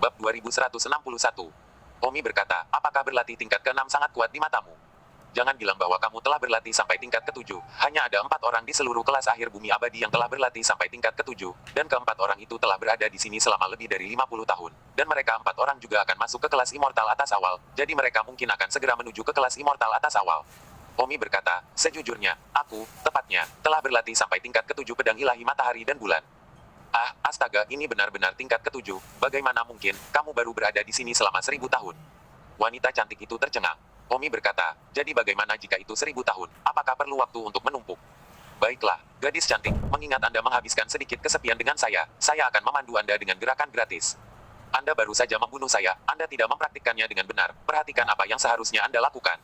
Bab 2161. Omi berkata, apakah berlatih tingkat ke-6 sangat kuat di matamu? Jangan bilang bahwa kamu telah berlatih sampai tingkat ke-7. Hanya ada 4 orang di seluruh kelas akhir bumi abadi yang telah berlatih sampai tingkat ke-7, dan keempat orang itu telah berada di sini selama lebih dari 50 tahun. Dan mereka 4 orang juga akan masuk ke kelas immortal atas awal, jadi mereka mungkin akan segera menuju ke kelas immortal atas awal. Omi berkata, sejujurnya, aku, tepatnya, telah berlatih sampai tingkat ke-7 pedang ilahi matahari dan bulan. Ah, astaga, ini benar-benar tingkat ke-7. Bagaimana mungkin, kamu baru berada di sini selama 1000 tahun? Wanita cantik itu tercengang. Omi berkata, jadi bagaimana jika itu 1000 tahun? Apakah perlu waktu untuk menumpuk? Baiklah, gadis cantik, mengingat Anda menghabiskan sedikit kesepian dengan saya akan memandu Anda dengan gerakan gratis. Anda baru saja membunuh saya, Anda tidak mempraktikkannya dengan benar. Perhatikan apa yang seharusnya Anda lakukan.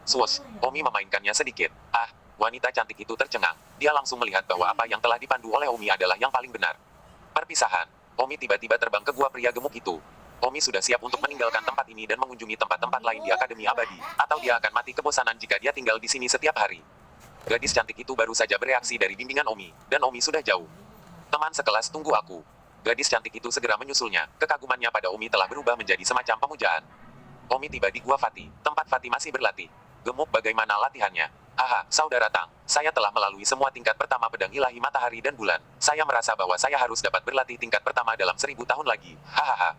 Swoosh, Omi memainkannya sedikit. Ah, wanita cantik itu tercengang. Dia langsung melihat bahwa apa yang telah dipandu oleh Omi adalah yang paling benar. Perpisahan. Omi tiba-tiba terbang ke gua pria gemuk itu. Omi sudah siap untuk meninggalkan tempat ini dan mengunjungi tempat-tempat lain di Akademi Abadi, atau dia akan mati kebosanan jika dia tinggal di sini setiap hari. Gadis cantik itu baru saja bereaksi dari bimbingan Omi, dan Omi sudah jauh. Teman sekelas, tunggu aku. Gadis cantik itu segera menyusulnya. Kekagumannya pada Omi telah berubah menjadi semacam pemujaan. Omi tiba di gua Fatih, tempat Fatih masih berlatih. Gemuk, bagaimana latihannya? Haha, saudara Tang, saya telah melalui semua tingkat pertama pedang ilahi matahari dan bulan. Saya merasa bahwa saya harus dapat berlatih tingkat pertama dalam 1000 tahun lagi. Hahaha.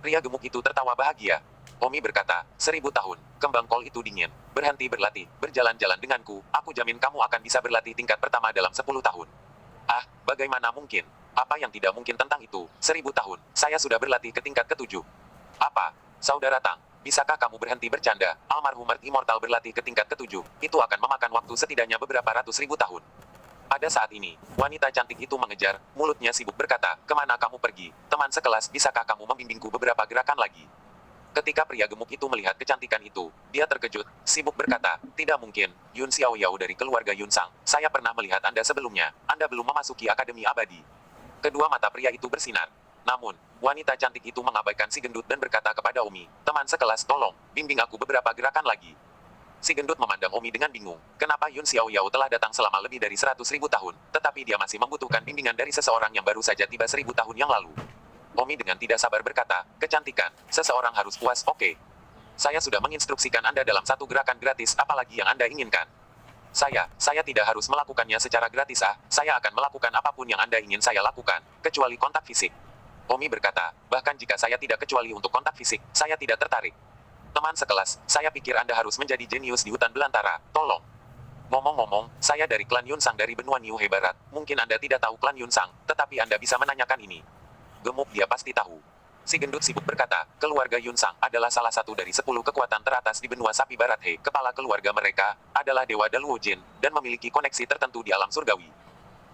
Pria gemuk itu tertawa bahagia. Omi berkata, 1000 tahun, kembang kol itu dingin. Berhenti berlatih, berjalan-jalan denganku, aku jamin kamu akan bisa berlatih tingkat pertama dalam 10 tahun. Ah, bagaimana mungkin? Apa yang tidak mungkin tentang itu? 1000 tahun, saya sudah berlatih ke tingkat ke-7. Apa? Saudara Tang, bisakah kamu berhenti bercanda? Almarhum Earth Immortal berlatih ke tingkat ke-7, itu akan memakan waktu setidaknya beberapa ratus ribu tahun. Pada saat ini, wanita cantik itu mengejar, mulutnya sibuk berkata, kemana kamu pergi? Teman sekelas, bisakah kamu membimbingku beberapa gerakan lagi? Ketika pria gemuk itu melihat kecantikan itu, dia terkejut, sibuk berkata, tidak mungkin, Yun Xiao Yao dari keluarga Yun Sang, saya pernah melihat Anda sebelumnya, Anda belum memasuki Akademi Abadi. Kedua mata pria itu bersinar. Namun, wanita cantik itu mengabaikan si gendut dan berkata kepada Omi, teman sekelas, tolong, bimbing aku beberapa gerakan lagi. Si gendut memandang Omi dengan bingung. Kenapa Yun Xiao Yao telah datang selama lebih dari 100.000 tahun, tetapi dia masih membutuhkan bimbingan dari seseorang yang baru saja tiba 1000 tahun yang lalu. Omi dengan tidak sabar berkata, kecantikan, seseorang harus puas, oke. Saya sudah menginstruksikan Anda dalam satu gerakan gratis, apalagi yang Anda inginkan. Saya tidak harus melakukannya secara gratis saya akan melakukan apapun yang Anda ingin saya lakukan, kecuali kontak fisik. Omi berkata, bahkan jika saya tidak kecuali untuk kontak fisik, saya tidak tertarik. Teman sekelas, saya pikir Anda harus menjadi jenius di hutan belantara, tolong. Ngomong-ngomong, saya dari klan Yunsang dari benua Niuhe Barat, mungkin Anda tidak tahu klan Yunsang, tetapi Anda bisa menanyakan ini. Gemuk, dia pasti tahu. Si gendut sibuk berkata, keluarga Yunsang adalah salah satu dari 10 kekuatan teratas di benua sapi barat kepala keluarga mereka, adalah Dewa Daluo Jin, dan memiliki koneksi tertentu di alam surgawi.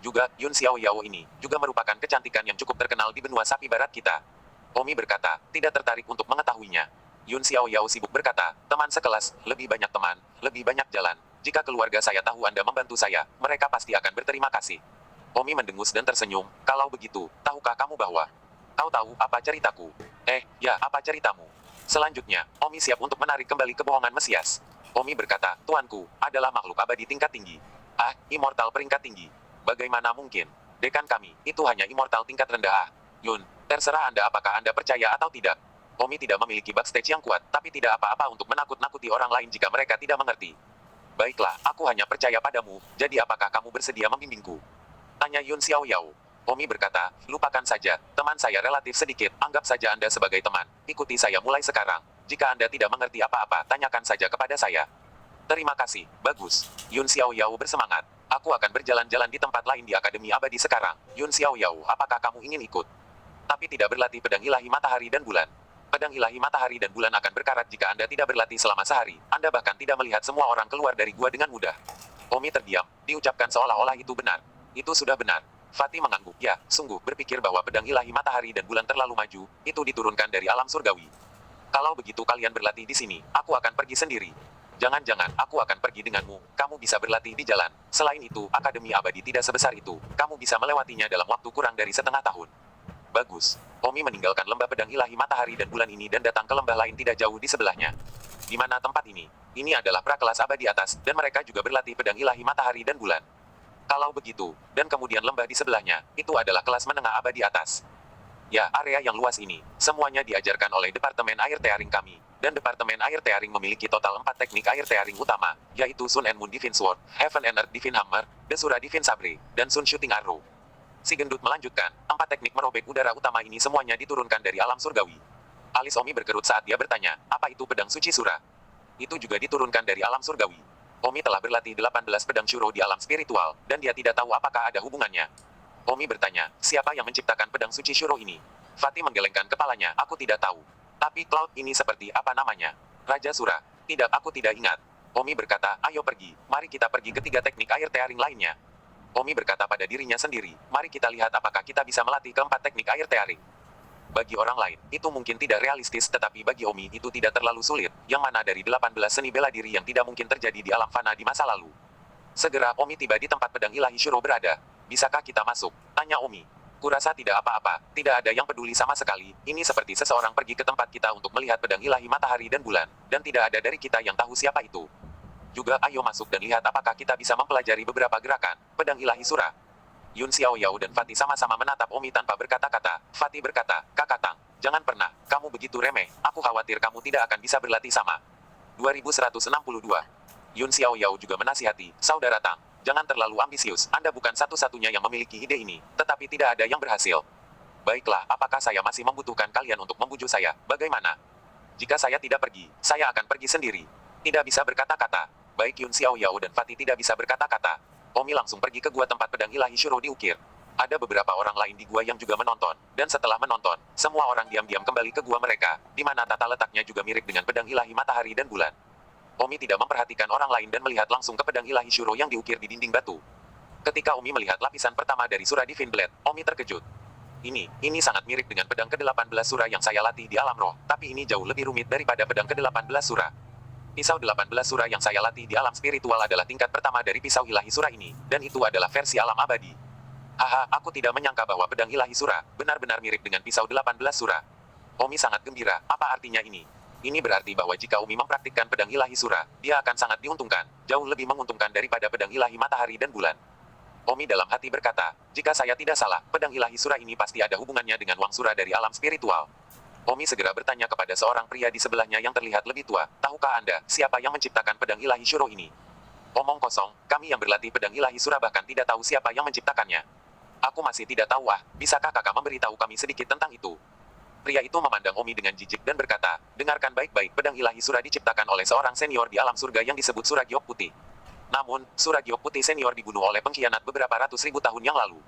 Juga, Yun Xiao Yao ini, juga merupakan kecantikan yang cukup terkenal di benua sapi barat kita. Omi berkata, tidak tertarik untuk mengetahuinya. Yun Xiao Yao sibuk berkata, teman sekelas, lebih banyak teman, lebih banyak jalan. Jika keluarga saya tahu Anda membantu saya, mereka pasti akan berterima kasih. Omi mendengus dan tersenyum, kalau begitu, tahukah kamu bahwa kau tahu apa ceritaku? Ya, apa ceritamu? Selanjutnya, Omi siap untuk menarik kembali kebohongan Mesias. Omi berkata, tuanku, adalah makhluk abadi tingkat tinggi. Ah, immortal peringkat tinggi. Bagaimana mungkin? Dekan kami, itu hanya immortal tingkat rendah. Yun, terserah Anda apakah Anda percaya atau tidak. Omi tidak memiliki backstage yang kuat, tapi tidak apa-apa untuk menakut-nakuti orang lain jika mereka tidak mengerti. Baiklah, aku hanya percaya padamu, jadi apakah kamu bersedia membimbingku? Tanya Yun Xiao Yao. Omi berkata, lupakan saja, teman saya relatif sedikit, anggap saja Anda sebagai teman, ikuti saya mulai sekarang. Jika Anda tidak mengerti apa-apa, tanyakan saja kepada saya. Terima kasih, bagus. Yun Xiao Yao bersemangat. Aku akan berjalan-jalan di tempat lain di Akademi Abadi sekarang. Yun Xiao Yao, apakah kamu ingin ikut? Tapi tidak berlatih pedang ilahi matahari dan bulan. Pedang ilahi matahari dan bulan akan berkarat jika Anda tidak berlatih selama sehari. Anda bahkan tidak melihat semua orang keluar dari gua dengan mudah. Omi terdiam, diucapkan seolah-olah itu benar. Itu sudah benar. Fatih mengangguk. Ya, sungguh, berpikir bahwa pedang ilahi matahari dan bulan terlalu maju, itu diturunkan dari alam surgawi. Kalau begitu kalian berlatih di sini, aku akan pergi sendiri. Jangan-jangan, aku akan pergi denganmu, kamu bisa berlatih di jalan. Selain itu, Akademi Abadi tidak sebesar itu, kamu bisa melewatinya dalam waktu kurang dari setengah tahun. Bagus. Omi meninggalkan lembah pedang ilahi matahari dan bulan ini dan datang ke lembah lain tidak jauh di sebelahnya. Di mana tempat ini? Ini adalah prakelas abadi atas, dan mereka juga berlatih pedang ilahi matahari dan bulan. Kalau begitu, dan kemudian lembah di sebelahnya, itu adalah kelas menengah abadi atas. Ya, area yang luas ini, semuanya diajarkan oleh Departemen Air Tearing kami. Dan Departemen Air Tearing memiliki total 4 teknik air tearing utama, yaitu Sun and Moon Divine Sword, Heaven and Earth Divine Hammer, Desura Divine Sabre, dan Sun Shooting Arrow. Si gendut melanjutkan, 4 teknik merobek udara utama ini semuanya diturunkan dari alam surgawi. Alis Omi berkerut saat dia bertanya, apa itu pedang suci Sura? Itu juga diturunkan dari alam surgawi. Omi telah berlatih 18 pedang Shuro di alam spiritual, dan dia tidak tahu apakah ada hubungannya. Omi bertanya, siapa yang menciptakan pedang suci Shuro ini? Fatih menggelengkan kepalanya, aku tidak tahu. Tapi Cloud ini seperti apa namanya? Raja Sura. Tidak, aku tidak ingat. Omi berkata, ayo pergi, mari kita pergi ke 3 teknik air tearing lainnya. Omi berkata pada dirinya sendiri, mari kita lihat apakah kita bisa melatih keempat teknik air tearing. Bagi orang lain, itu mungkin tidak realistis tetapi bagi Omi itu tidak terlalu sulit, yang mana dari 18 seni bela diri yang tidak mungkin terjadi di alam fana di masa lalu. Segera Omi tiba di tempat pedang ilahi Shuro berada. Bisakah kita masuk? Tanya Omi. Kurasa tidak apa-apa, tidak ada yang peduli sama sekali, ini seperti seseorang pergi ke tempat kita untuk melihat pedang ilahi matahari dan bulan, dan tidak ada dari kita yang tahu siapa itu. Juga ayo masuk dan lihat apakah kita bisa mempelajari beberapa gerakan, pedang ilahi Sura. Yun Xiao Yao dan Fatih sama-sama menatap Omi tanpa berkata-kata. Fatih berkata, Kakak Tang, jangan pernah, kamu begitu remeh, aku khawatir kamu tidak akan bisa berlatih sama. 2162. Yun Xiao Yao juga menasihati, Saudara Tang, jangan terlalu ambisius, Anda bukan satu-satunya yang memiliki ide ini, tetapi tidak ada yang berhasil. Baiklah, apakah saya masih membutuhkan kalian untuk membujuk saya, bagaimana? Jika saya tidak pergi, saya akan pergi sendiri. Tidak bisa berkata-kata. Baik Yun Xiao Yao dan Fatih tidak bisa berkata-kata. Omi langsung pergi ke gua tempat pedang ilahi Shuro diukir. Ada beberapa orang lain di gua yang juga menonton, dan setelah menonton, semua orang diam-diam kembali ke gua mereka, di mana tata letaknya juga mirip dengan pedang ilahi matahari dan bulan. Omi tidak memperhatikan orang lain dan melihat langsung ke pedang ilahi Shuro yang diukir di dinding batu. Ketika Omi melihat lapisan pertama dari Sura Divine Blade, Omi terkejut. Ini sangat mirip dengan pedang ke-18 Sura yang saya latih di alam roh, tapi ini jauh lebih rumit daripada pedang ke-18 Sura. Pisau 18 Sura yang saya latih di alam spiritual adalah tingkat pertama dari pisau ilahi Sura ini, dan itu adalah versi alam abadi. Haha, aku tidak menyangka bahwa pedang ilahi Sura benar-benar mirip dengan pisau 18 Sura. Omi sangat gembira, apa artinya ini? Ini berarti bahwa jika Omi mempraktikkan pedang ilahi Sura, dia akan sangat diuntungkan, jauh lebih menguntungkan daripada pedang ilahi matahari dan bulan. Omi dalam hati berkata, jika saya tidak salah, pedang ilahi Sura ini pasti ada hubungannya dengan Wang Sura dari alam spiritual. Omi segera bertanya kepada seorang pria di sebelahnya yang terlihat lebih tua, tahukah Anda, siapa yang menciptakan pedang ilahi Shuro ini? Omong kosong, kami yang berlatih pedang ilahi Sura bahkan tidak tahu siapa yang menciptakannya. Aku masih tidak tahu bisakah kakak memberitahu kami sedikit tentang itu? Pria itu memandang Omi dengan jijik dan berkata, dengarkan baik-baik, pedang ilahi Sura diciptakan oleh seorang senior di alam surga yang disebut Sura Giok Putih. Namun, Sura Giok Putih senior dibunuh oleh pengkhianat beberapa ratus ribu tahun yang lalu.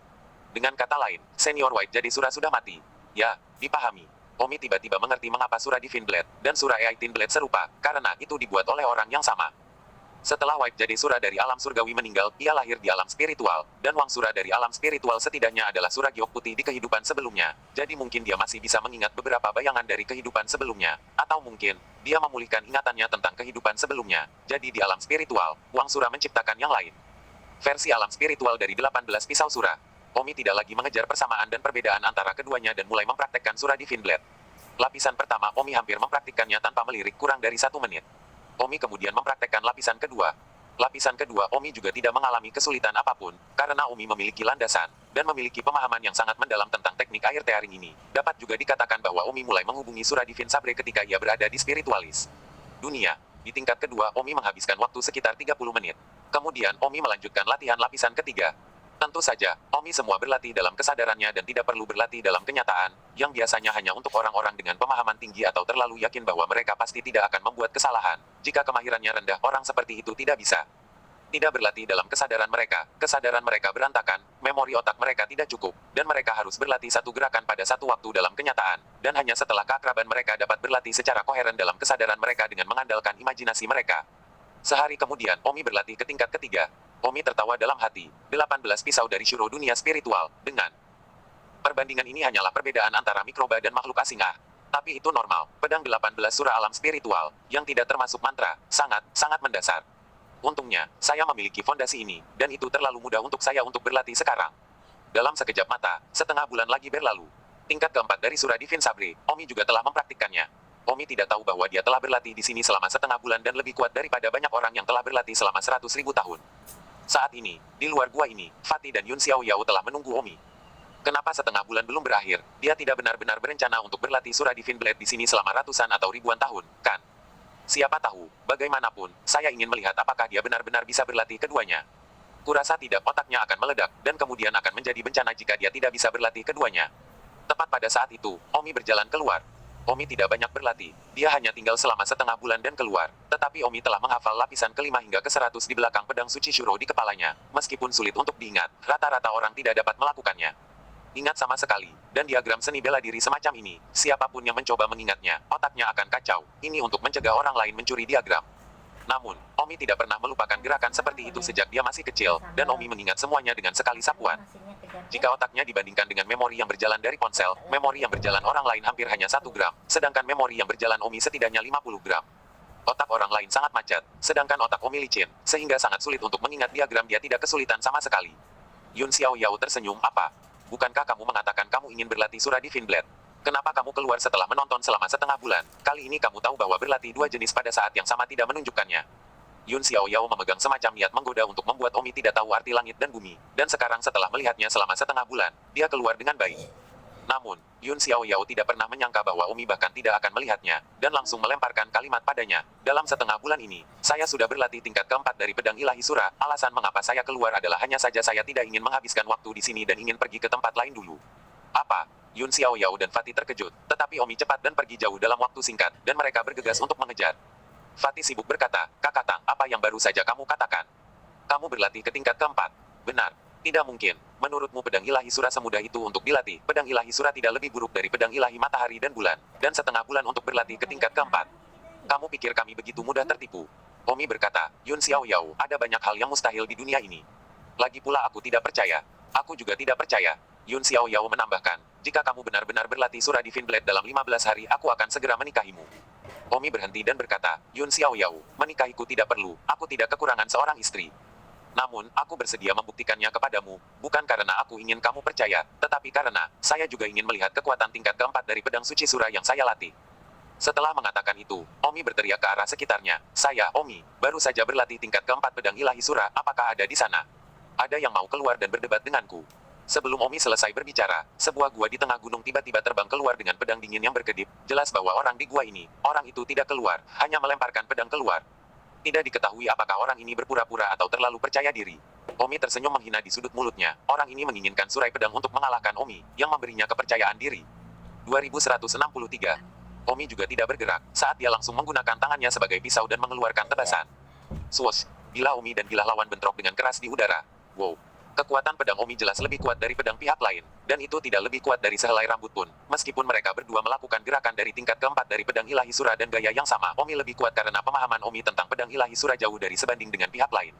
Dengan kata lain, senior White jadi Sura sudah mati. Ya, dipahami. Omi tiba-tiba mengerti mengapa Sura Divine Blade dan Sura Eighteen Blade serupa, karena itu dibuat oleh orang yang sama. Setelah White jadi Sura dari alam surgawi meninggal, ia lahir di alam spiritual, dan Wang Sura dari alam spiritual setidaknya adalah Sura Giok Putih di kehidupan sebelumnya, jadi mungkin dia masih bisa mengingat beberapa bayangan dari kehidupan sebelumnya, atau mungkin, dia memulihkan ingatannya tentang kehidupan sebelumnya, jadi di alam spiritual, Wang Sura menciptakan yang lain. Versi alam spiritual dari 18 pisau Sura. Omi tidak lagi mengejar persamaan dan perbedaan antara keduanya dan mulai mempraktekkan Sura Divine Blade. Lapisan pertama Omi hampir mempraktikkannya tanpa melirik kurang dari 1 menit. Omi kemudian mempraktekkan lapisan kedua. Lapisan kedua Omi juga tidak mengalami kesulitan apapun, karena Omi memiliki landasan, dan memiliki pemahaman yang sangat mendalam tentang teknik air tearing ini. Dapat juga dikatakan bahwa Omi mulai menghubungi Sura Divine Sabre ketika ia berada di spiritualis dunia. Di tingkat kedua Omi menghabiskan waktu sekitar 30 menit. Kemudian Omi melanjutkan latihan lapisan ketiga. Tentu saja, Omi semua berlatih dalam kesadarannya dan tidak perlu berlatih dalam kenyataan, yang biasanya hanya untuk orang-orang dengan pemahaman tinggi atau terlalu yakin bahwa mereka pasti tidak akan membuat kesalahan. Jika kemahirannya rendah, orang seperti itu tidak bisa. Tidak berlatih dalam kesadaran mereka berantakan, memori otak mereka tidak cukup, dan mereka harus berlatih satu gerakan pada satu waktu dalam kenyataan, dan hanya setelah keakraban mereka dapat berlatih secara koheren dalam kesadaran mereka dengan mengandalkan imajinasi mereka. Sehari kemudian, Omi berlatih ke tingkat ketiga. Omi tertawa dalam hati, 18 pisau dari Shuro dunia spiritual, dengan perbandingan ini hanyalah perbedaan antara mikroba dan makhluk asing Tapi itu normal, pedang 18 Sura alam spiritual, yang tidak termasuk mantra, sangat mendasar. Untungnya, saya memiliki fondasi ini, dan itu terlalu mudah untuk saya untuk berlatih sekarang. Dalam sekejap mata, setengah bulan lagi berlalu. Tingkat keempat dari Sura Divine Sabre, Omi juga telah mempraktikkannya. Omi tidak tahu bahwa dia telah berlatih di sini selama setengah bulan dan lebih kuat daripada banyak orang yang telah berlatih selama 100.000 tahun. Saat ini, di luar gua ini, Fatih dan Yun Xiao Yao telah menunggu Omi. Kenapa setengah bulan belum berakhir? Dia tidak benar-benar berencana untuk berlatih Surah Divine Blade di sini selama ratusan atau ribuan tahun, kan? Siapa tahu, bagaimanapun, saya ingin melihat apakah dia benar-benar bisa berlatih keduanya. Kurasa tidak, otaknya akan meledak, dan kemudian akan menjadi bencana jika dia tidak bisa berlatih keduanya. Tepat pada saat itu, Omi berjalan keluar. Omi tidak banyak berlatih, dia hanya tinggal selama setengah bulan dan keluar. Tetapi Omi telah menghafal lapisan kelima hingga ke 100 di belakang pedang suci Shuro di kepalanya. Meskipun sulit untuk diingat, rata-rata orang tidak dapat melakukannya. Ingat sama sekali, dan diagram seni bela diri semacam ini, siapapun yang mencoba mengingatnya, otaknya akan kacau. Ini untuk mencegah orang lain mencuri diagram. Namun, Omi tidak pernah melupakan gerakan seperti itu sejak dia masih kecil, dan Omi mengingat semuanya dengan sekali sapuan. Jika otaknya dibandingkan dengan memori yang berjalan dari ponsel, memori yang berjalan orang lain hampir hanya 1 gram, sedangkan memori yang berjalan Omi setidaknya 50 gram. Otak orang lain sangat macet, sedangkan otak Omi licin, sehingga sangat sulit untuk mengingat diagram. Dia tidak kesulitan sama sekali. Yun Xiao Yao tersenyum, apa? Bukankah kamu mengatakan kamu ingin berlatih Surah Divine Blade? Kenapa kamu keluar setelah menonton selama setengah bulan? Kali ini kamu tahu bahwa berlatih dua jenis pada saat yang sama tidak menunjukkannya. Yun Xiao Yao memegang semacam niat menggoda untuk membuat Omi tidak tahu arti langit dan bumi. Dan sekarang setelah melihatnya selama setengah bulan, dia keluar dengan baik. Namun, Yun Xiao Yao tidak pernah menyangka bahwa Omi bahkan tidak akan melihatnya, dan langsung melemparkan kalimat padanya. Dalam setengah bulan ini, saya sudah berlatih tingkat keempat dari pedang ilahi Surah. Alasan mengapa saya keluar adalah hanya saja saya tidak ingin menghabiskan waktu di sini dan ingin pergi ke tempat lain dulu. Apa? Yun Xiao Yao dan Fatih terkejut, tetapi Omi cepat dan pergi jauh dalam waktu singkat, dan mereka bergegas untuk mengejar. Fatih sibuk berkata, Kakak Tang, apa yang baru saja kamu katakan? Kamu berlatih ke tingkat keempat. Benar. Tidak mungkin. Menurutmu pedang ilahi Surah semudah itu untuk dilatih? Pedang ilahi Surah tidak lebih buruk dari pedang ilahi matahari dan bulan. Dan setengah bulan untuk berlatih ke tingkat keempat. Kamu pikir kami begitu mudah tertipu? Omi berkata, Yun Xiao Yao, ada banyak hal yang mustahil di dunia ini. Lagi pula aku tidak percaya. Aku juga tidak percaya. Yun Xiao Yao menambahkan, jika kamu benar-benar berlatih Surah Divine Blade dalam 15 hari, aku akan segera menikahimu. Omi berhenti dan berkata, Yun Xiao Yao, menikahiku tidak perlu, aku tidak kekurangan seorang istri. Namun, aku bersedia membuktikannya kepadamu, bukan karena aku ingin kamu percaya, tetapi karena, saya juga ingin melihat kekuatan tingkat keempat dari pedang suci Surah yang saya latih. Setelah mengatakan itu, Omi berteriak ke arah sekitarnya, saya, Omi, baru saja berlatih tingkat keempat pedang ilahi Surah, apakah ada di sana? Ada yang mau keluar dan berdebat denganku? Sebelum Omi selesai berbicara, sebuah gua di tengah gunung tiba-tiba terbang keluar dengan pedang dingin yang berkedip. Jelas bahwa orang di gua ini, orang itu tidak keluar, hanya melemparkan pedang keluar. Tidak diketahui apakah orang ini berpura-pura atau terlalu percaya diri. Omi tersenyum menghina di sudut mulutnya. Orang ini menginginkan surai pedang untuk mengalahkan Omi, yang memberinya kepercayaan diri. 2163. Omi juga tidak bergerak, saat dia langsung menggunakan tangannya sebagai pisau dan mengeluarkan tebasan. Swoosh! Bila Omi dan gila lawan bentrok dengan keras di udara. Wow! Kekuatan pedang Omi jelas lebih kuat dari pedang pihak lain, dan itu tidak lebih kuat dari sehelai rambut pun. Meskipun mereka berdua melakukan gerakan dari tingkat keempat dari pedang ilahi Surah dan gaya yang sama, Omi lebih kuat karena pemahaman Omi tentang pedang ilahi Surah jauh dari sebanding dengan pihak lain.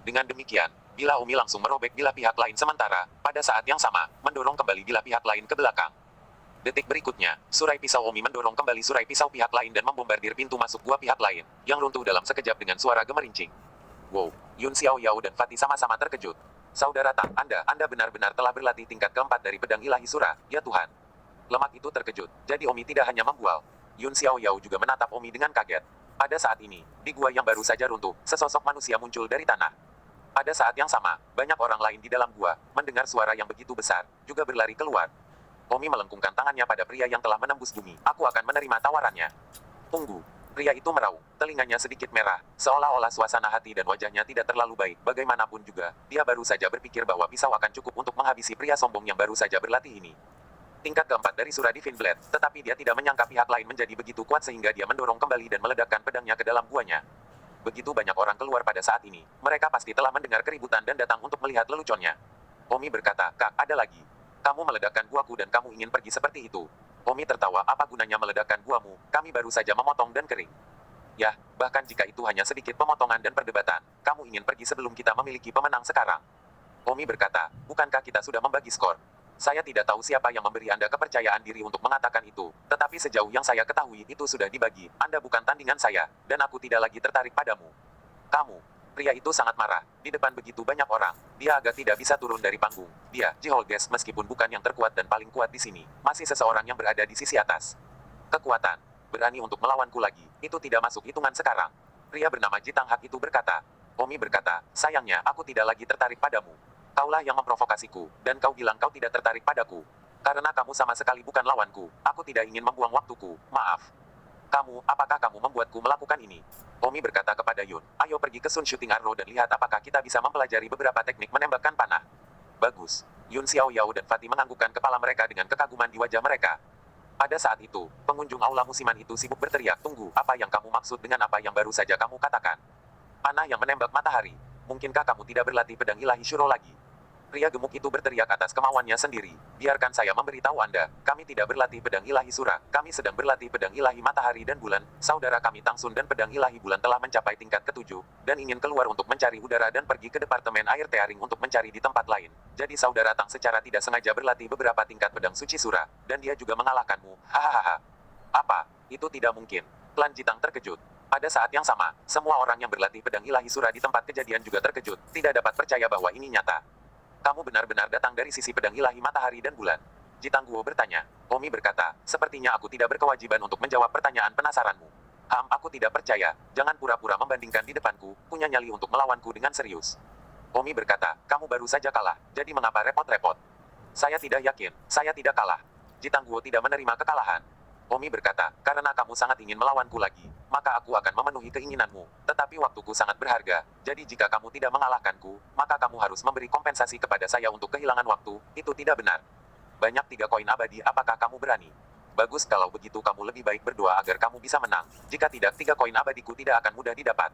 Dengan demikian, bila Omi langsung merobek bila pihak lain sementara, pada saat yang sama, mendorong kembali bila pihak lain ke belakang. Detik berikutnya, surai pisau Omi mendorong kembali surai pisau pihak lain dan membombardir pintu masuk gua pihak lain, yang runtuh dalam sekejap dengan suara gemerincing. Wow! Yun Xiao Yao dan Fatih sama-sama terkejut. Saudara Tang, Anda benar-benar telah berlatih tingkat keempat dari pedang ilahi Surah, ya Tuhan. Lemak itu terkejut, jadi Omi tidak hanya membual. Yun Xiao Yao juga menatap Omi dengan kaget. Pada saat ini, di gua yang baru saja runtuh, sesosok manusia muncul dari tanah. Pada saat yang sama, banyak orang lain di dalam gua, mendengar suara yang begitu besar, juga berlari keluar. Omi melengkungkan tangannya pada pria yang telah menembus bumi. Aku akan menerima tawarannya. Tunggu. Pria itu meraung, telinganya sedikit merah, seolah-olah suasana hati dan wajahnya tidak terlalu baik. Bagaimanapun juga, dia baru saja berpikir bahwa pisau akan cukup untuk menghabisi pria sombong yang baru saja berlatih ini. Tingkat keempat dari Surah Divine Blade, tetapi dia tidak menyangka pihak lain menjadi begitu kuat sehingga dia mendorong kembali dan meledakkan pedangnya ke dalam guanya. Begitu banyak orang keluar pada saat ini, mereka pasti telah mendengar keributan dan datang untuk melihat leluconnya. Omi berkata, Kak, ada lagi. Kamu meledakkan guaku dan kamu ingin pergi seperti itu. Omi tertawa, apa gunanya meledakkan guamu, kami baru saja memotong dan kering. Ya, bahkan jika itu hanya sedikit pemotongan dan perdebatan, kamu ingin pergi sebelum kita memiliki pemenang sekarang. Omi berkata, bukankah kita sudah membagi skor? Saya tidak tahu siapa yang memberi Anda kepercayaan diri untuk mengatakan itu, tetapi sejauh yang saya ketahui itu sudah dibagi, Anda bukan tandingan saya, dan aku tidak lagi tertarik padamu. Kamu. Pria itu sangat marah. Di depan begitu banyak orang, dia agak tidak bisa turun dari panggung. Dia, Jiholges, meskipun bukan yang terkuat dan paling kuat di sini, masih seseorang yang berada di sisi atas. Kekuatan. Berani untuk melawanku lagi, itu tidak masuk hitungan sekarang. Pria bernama Jitang Hak itu berkata. Omi berkata, sayangnya aku tidak lagi tertarik padamu. Kaulah yang memprovokasiku, dan kau bilang kau tidak tertarik padaku. Karena kamu sama sekali bukan lawanku, aku tidak ingin membuang waktuku, maaf. Apakah kamu membuatku melakukan ini? Omi berkata kepada Yun, ayo pergi ke Sun Shooting Arrow dan lihat apakah kita bisa mempelajari beberapa teknik menembakkan panah. Bagus. Yun Xiaoyao dan Fatih menganggukkan kepala mereka dengan kekaguman di wajah mereka. Pada saat itu, pengunjung aula musiman itu sibuk berteriak, tunggu, apa yang kamu maksud dengan apa yang baru saja kamu katakan? Panah yang menembak matahari. Mungkinkah kamu tidak berlatih pedang ilahi Shuro lagi? Pria gemuk itu berteriak atas kemauannya sendiri. Biarkan saya memberitahu Anda, kami tidak berlatih pedang ilahi Sura, kami sedang berlatih pedang ilahi matahari dan bulan. Saudara kami Tangsun dan pedang ilahi bulan telah mencapai tingkat ke-7, dan ingin keluar untuk mencari udara dan pergi ke departemen air Tearing untuk mencari di tempat lain. Jadi saudara Tang secara tidak sengaja berlatih beberapa tingkat pedang suci Sura, dan dia juga mengalahkanmu. Hahaha. Apa? Itu tidak mungkin. Klan Jitang terkejut. Pada saat yang sama, semua orang yang berlatih pedang ilahi Sura di tempat kejadian juga terkejut, tidak dapat percaya bahwa ini nyata. Kamu benar-benar datang dari sisi pedang ilahi matahari dan bulan. Jitang Guo bertanya. Omi berkata, sepertinya aku tidak berkewajiban untuk menjawab pertanyaan penasaranmu. Aku tidak percaya, jangan pura-pura membandingkan di depanku, punya nyali untuk melawanku dengan serius. Omi berkata, kamu baru saja kalah, jadi mengapa repot-repot? Saya tidak yakin, saya tidak kalah. Jitang Guo tidak menerima kekalahan. Omi berkata, karena kamu sangat ingin melawanku lagi, maka aku akan memenuhi keinginanmu. Tetapi waktuku sangat berharga, jadi jika kamu tidak mengalahkanku, maka kamu harus memberi kompensasi kepada saya untuk kehilangan waktu, itu tidak benar. Banyak 3 koin abadi, apakah kamu berani? Bagus kalau begitu kamu lebih baik berdoa agar kamu bisa menang. Jika tidak 3 koin abadiku tidak akan mudah didapat.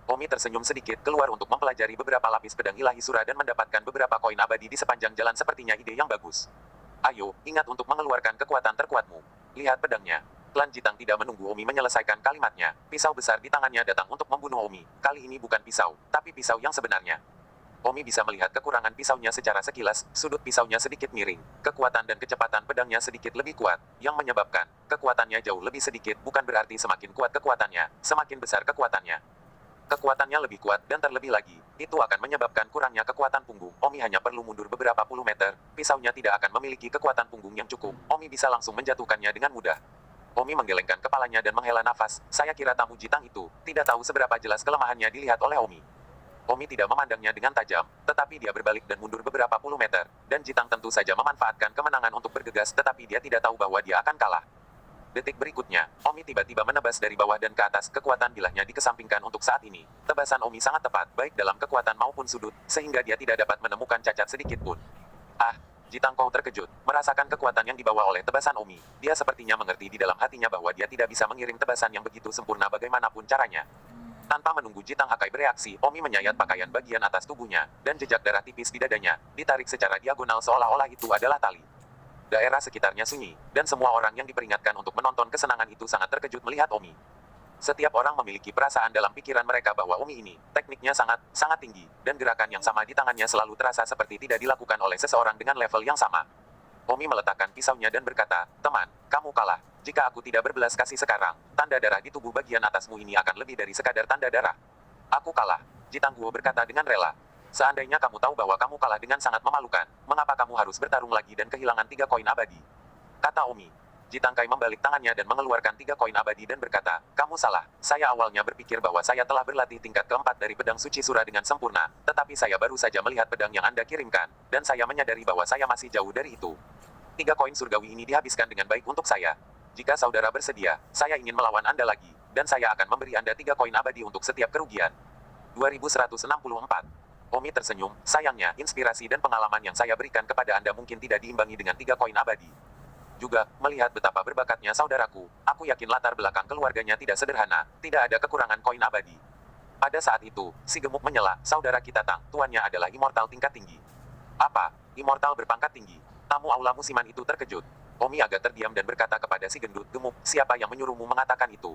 Omi tersenyum sedikit keluar untuk mempelajari beberapa lapis pedang ilahi Sura dan mendapatkan beberapa koin abadi di sepanjang jalan sepertinya ide yang bagus. Ayo, ingat untuk mengeluarkan kekuatan terkuatmu. Lihat pedangnya. Klan Jitang tidak menunggu Omi menyelesaikan kalimatnya. Pisau besar di tangannya datang untuk membunuh Omi. Kali ini bukan pisau, tapi pisau yang sebenarnya. Omi bisa melihat kekurangan pisaunya secara sekilas, sudut pisaunya sedikit miring. Kekuatan dan kecepatan pedangnya sedikit lebih kuat, yang menyebabkan kekuatannya jauh lebih sedikit bukan berarti semakin kuat kekuatannya, semakin besar kekuatannya. Kekuatannya lebih kuat dan terlebih lagi, itu akan menyebabkan kurangnya kekuatan punggung. Omi hanya perlu mundur beberapa puluh meter, pisaunya tidak akan memiliki kekuatan punggung yang cukup. Omi bisa langsung menjatuhkannya dengan mudah. Omi menggelengkan kepalanya dan menghela nafas. Saya kira tamu Jitang itu tidak tahu seberapa jelas kelemahannya dilihat oleh Omi. Omi tidak memandangnya dengan tajam, tetapi dia berbalik dan mundur beberapa puluh meter, dan Jitang tentu saja memanfaatkan kemenangan untuk bergegas tetapi dia tidak tahu bahwa dia akan kalah. Detik berikutnya, Omi tiba-tiba menebas dari bawah dan ke atas, kekuatan bilahnya dikesampingkan untuk saat ini. Tebasan Omi sangat tepat, baik dalam kekuatan maupun sudut, sehingga dia tidak dapat menemukan cacat sedikit pun. Ah, Jitang Kou terkejut, merasakan kekuatan yang dibawa oleh tebasan Omi. Dia sepertinya mengerti di dalam hatinya bahwa dia tidak bisa mengiring tebasan yang begitu sempurna bagaimanapun caranya. Tanpa menunggu Jitang Hakai bereaksi, Omi menyayat pakaian bagian atas tubuhnya, dan jejak darah tipis di dadanya, ditarik secara diagonal seolah-olah itu adalah tali. Daerah sekitarnya sunyi, dan semua orang yang diperingatkan untuk menonton kesenangan itu sangat terkejut melihat Omi. Setiap orang memiliki perasaan dalam pikiran mereka bahwa Omi ini, tekniknya sangat tinggi, dan gerakan yang sama di tangannya selalu terasa seperti tidak dilakukan oleh seseorang dengan level yang sama. Omi meletakkan pisaunya dan berkata, teman, kamu kalah. Jika aku tidak berbelas kasih sekarang, tanda darah di tubuh bagian atasmu ini akan lebih dari sekadar tanda darah. Aku kalah. Jitang Guo berkata dengan rela. Seandainya kamu tahu bahwa kamu kalah dengan sangat memalukan, mengapa kamu harus bertarung lagi dan kehilangan 3 koin abadi? Kata Omi. Jitang Kai membalik tangannya dan mengeluarkan 3 koin abadi dan berkata, kamu salah. Saya awalnya berpikir bahwa saya telah berlatih tingkat keempat dari pedang suci Sura dengan sempurna, tetapi saya baru saja melihat pedang yang Anda kirimkan, dan saya menyadari bahwa saya masih jauh dari itu. 3 koin surgawi ini dihabiskan dengan baik untuk saya. Jika saudara bersedia, saya ingin melawan Anda lagi, dan saya akan memberi Anda 3 koin abadi untuk setiap kerugian. 2164. Omi tersenyum, sayangnya, inspirasi dan pengalaman yang saya berikan kepada Anda mungkin tidak diimbangi dengan 3 koin abadi. Juga, melihat betapa berbakatnya saudaraku, aku yakin latar belakang keluarganya tidak sederhana, tidak ada kekurangan koin abadi. Pada saat itu, si gemuk menyela, saudara kita Tang, tuannya adalah immortal tingkat tinggi. Apa? Immortal berpangkat tinggi? Tamu aula musiman itu terkejut. Omi agak terdiam dan berkata kepada si gendut gemuk, siapa yang menyuruhmu mengatakan itu?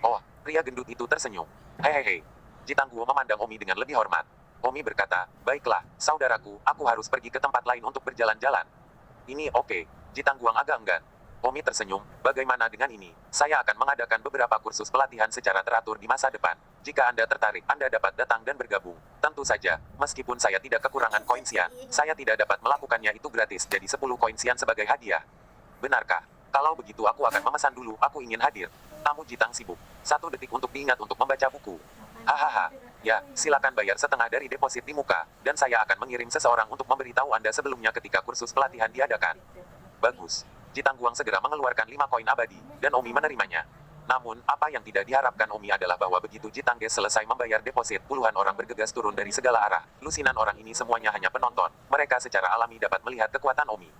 Oh, pria gendut itu tersenyum. Hehehe. Jitang Guo memandang Omi dengan lebih hormat. Omi berkata, baiklah, saudaraku, aku harus pergi ke tempat lain untuk berjalan-jalan. Ini oke. Jitang Guang agak enggan. Omi tersenyum, bagaimana dengan ini? Saya akan mengadakan beberapa kursus pelatihan secara teratur di masa depan. Jika Anda tertarik, Anda dapat datang dan bergabung. Tentu saja, meskipun saya tidak kekurangan koin sian, saya tidak dapat melakukannya itu gratis jadi 10 koin sian sebagai hadiah. Benarkah? Kalau begitu aku akan memesan dulu, aku ingin hadir. Tamu Jitang sibuk. 1 detik untuk diingat untuk membaca buku. Hahaha. Ya, silakan bayar setengah dari deposit di muka, dan saya akan mengirim seseorang untuk memberitahu Anda sebelumnya ketika kursus pelatihan diadakan. Bagus. Jitangguang segera mengeluarkan 5 koin abadi, dan Omi menerimanya. Namun, apa yang tidak diharapkan Omi adalah bahwa begitu Jitangges selesai membayar deposit, puluhan orang bergegas turun dari segala arah. Lusinan orang ini semuanya hanya penonton. Mereka secara alami dapat melihat kekuatan Omi.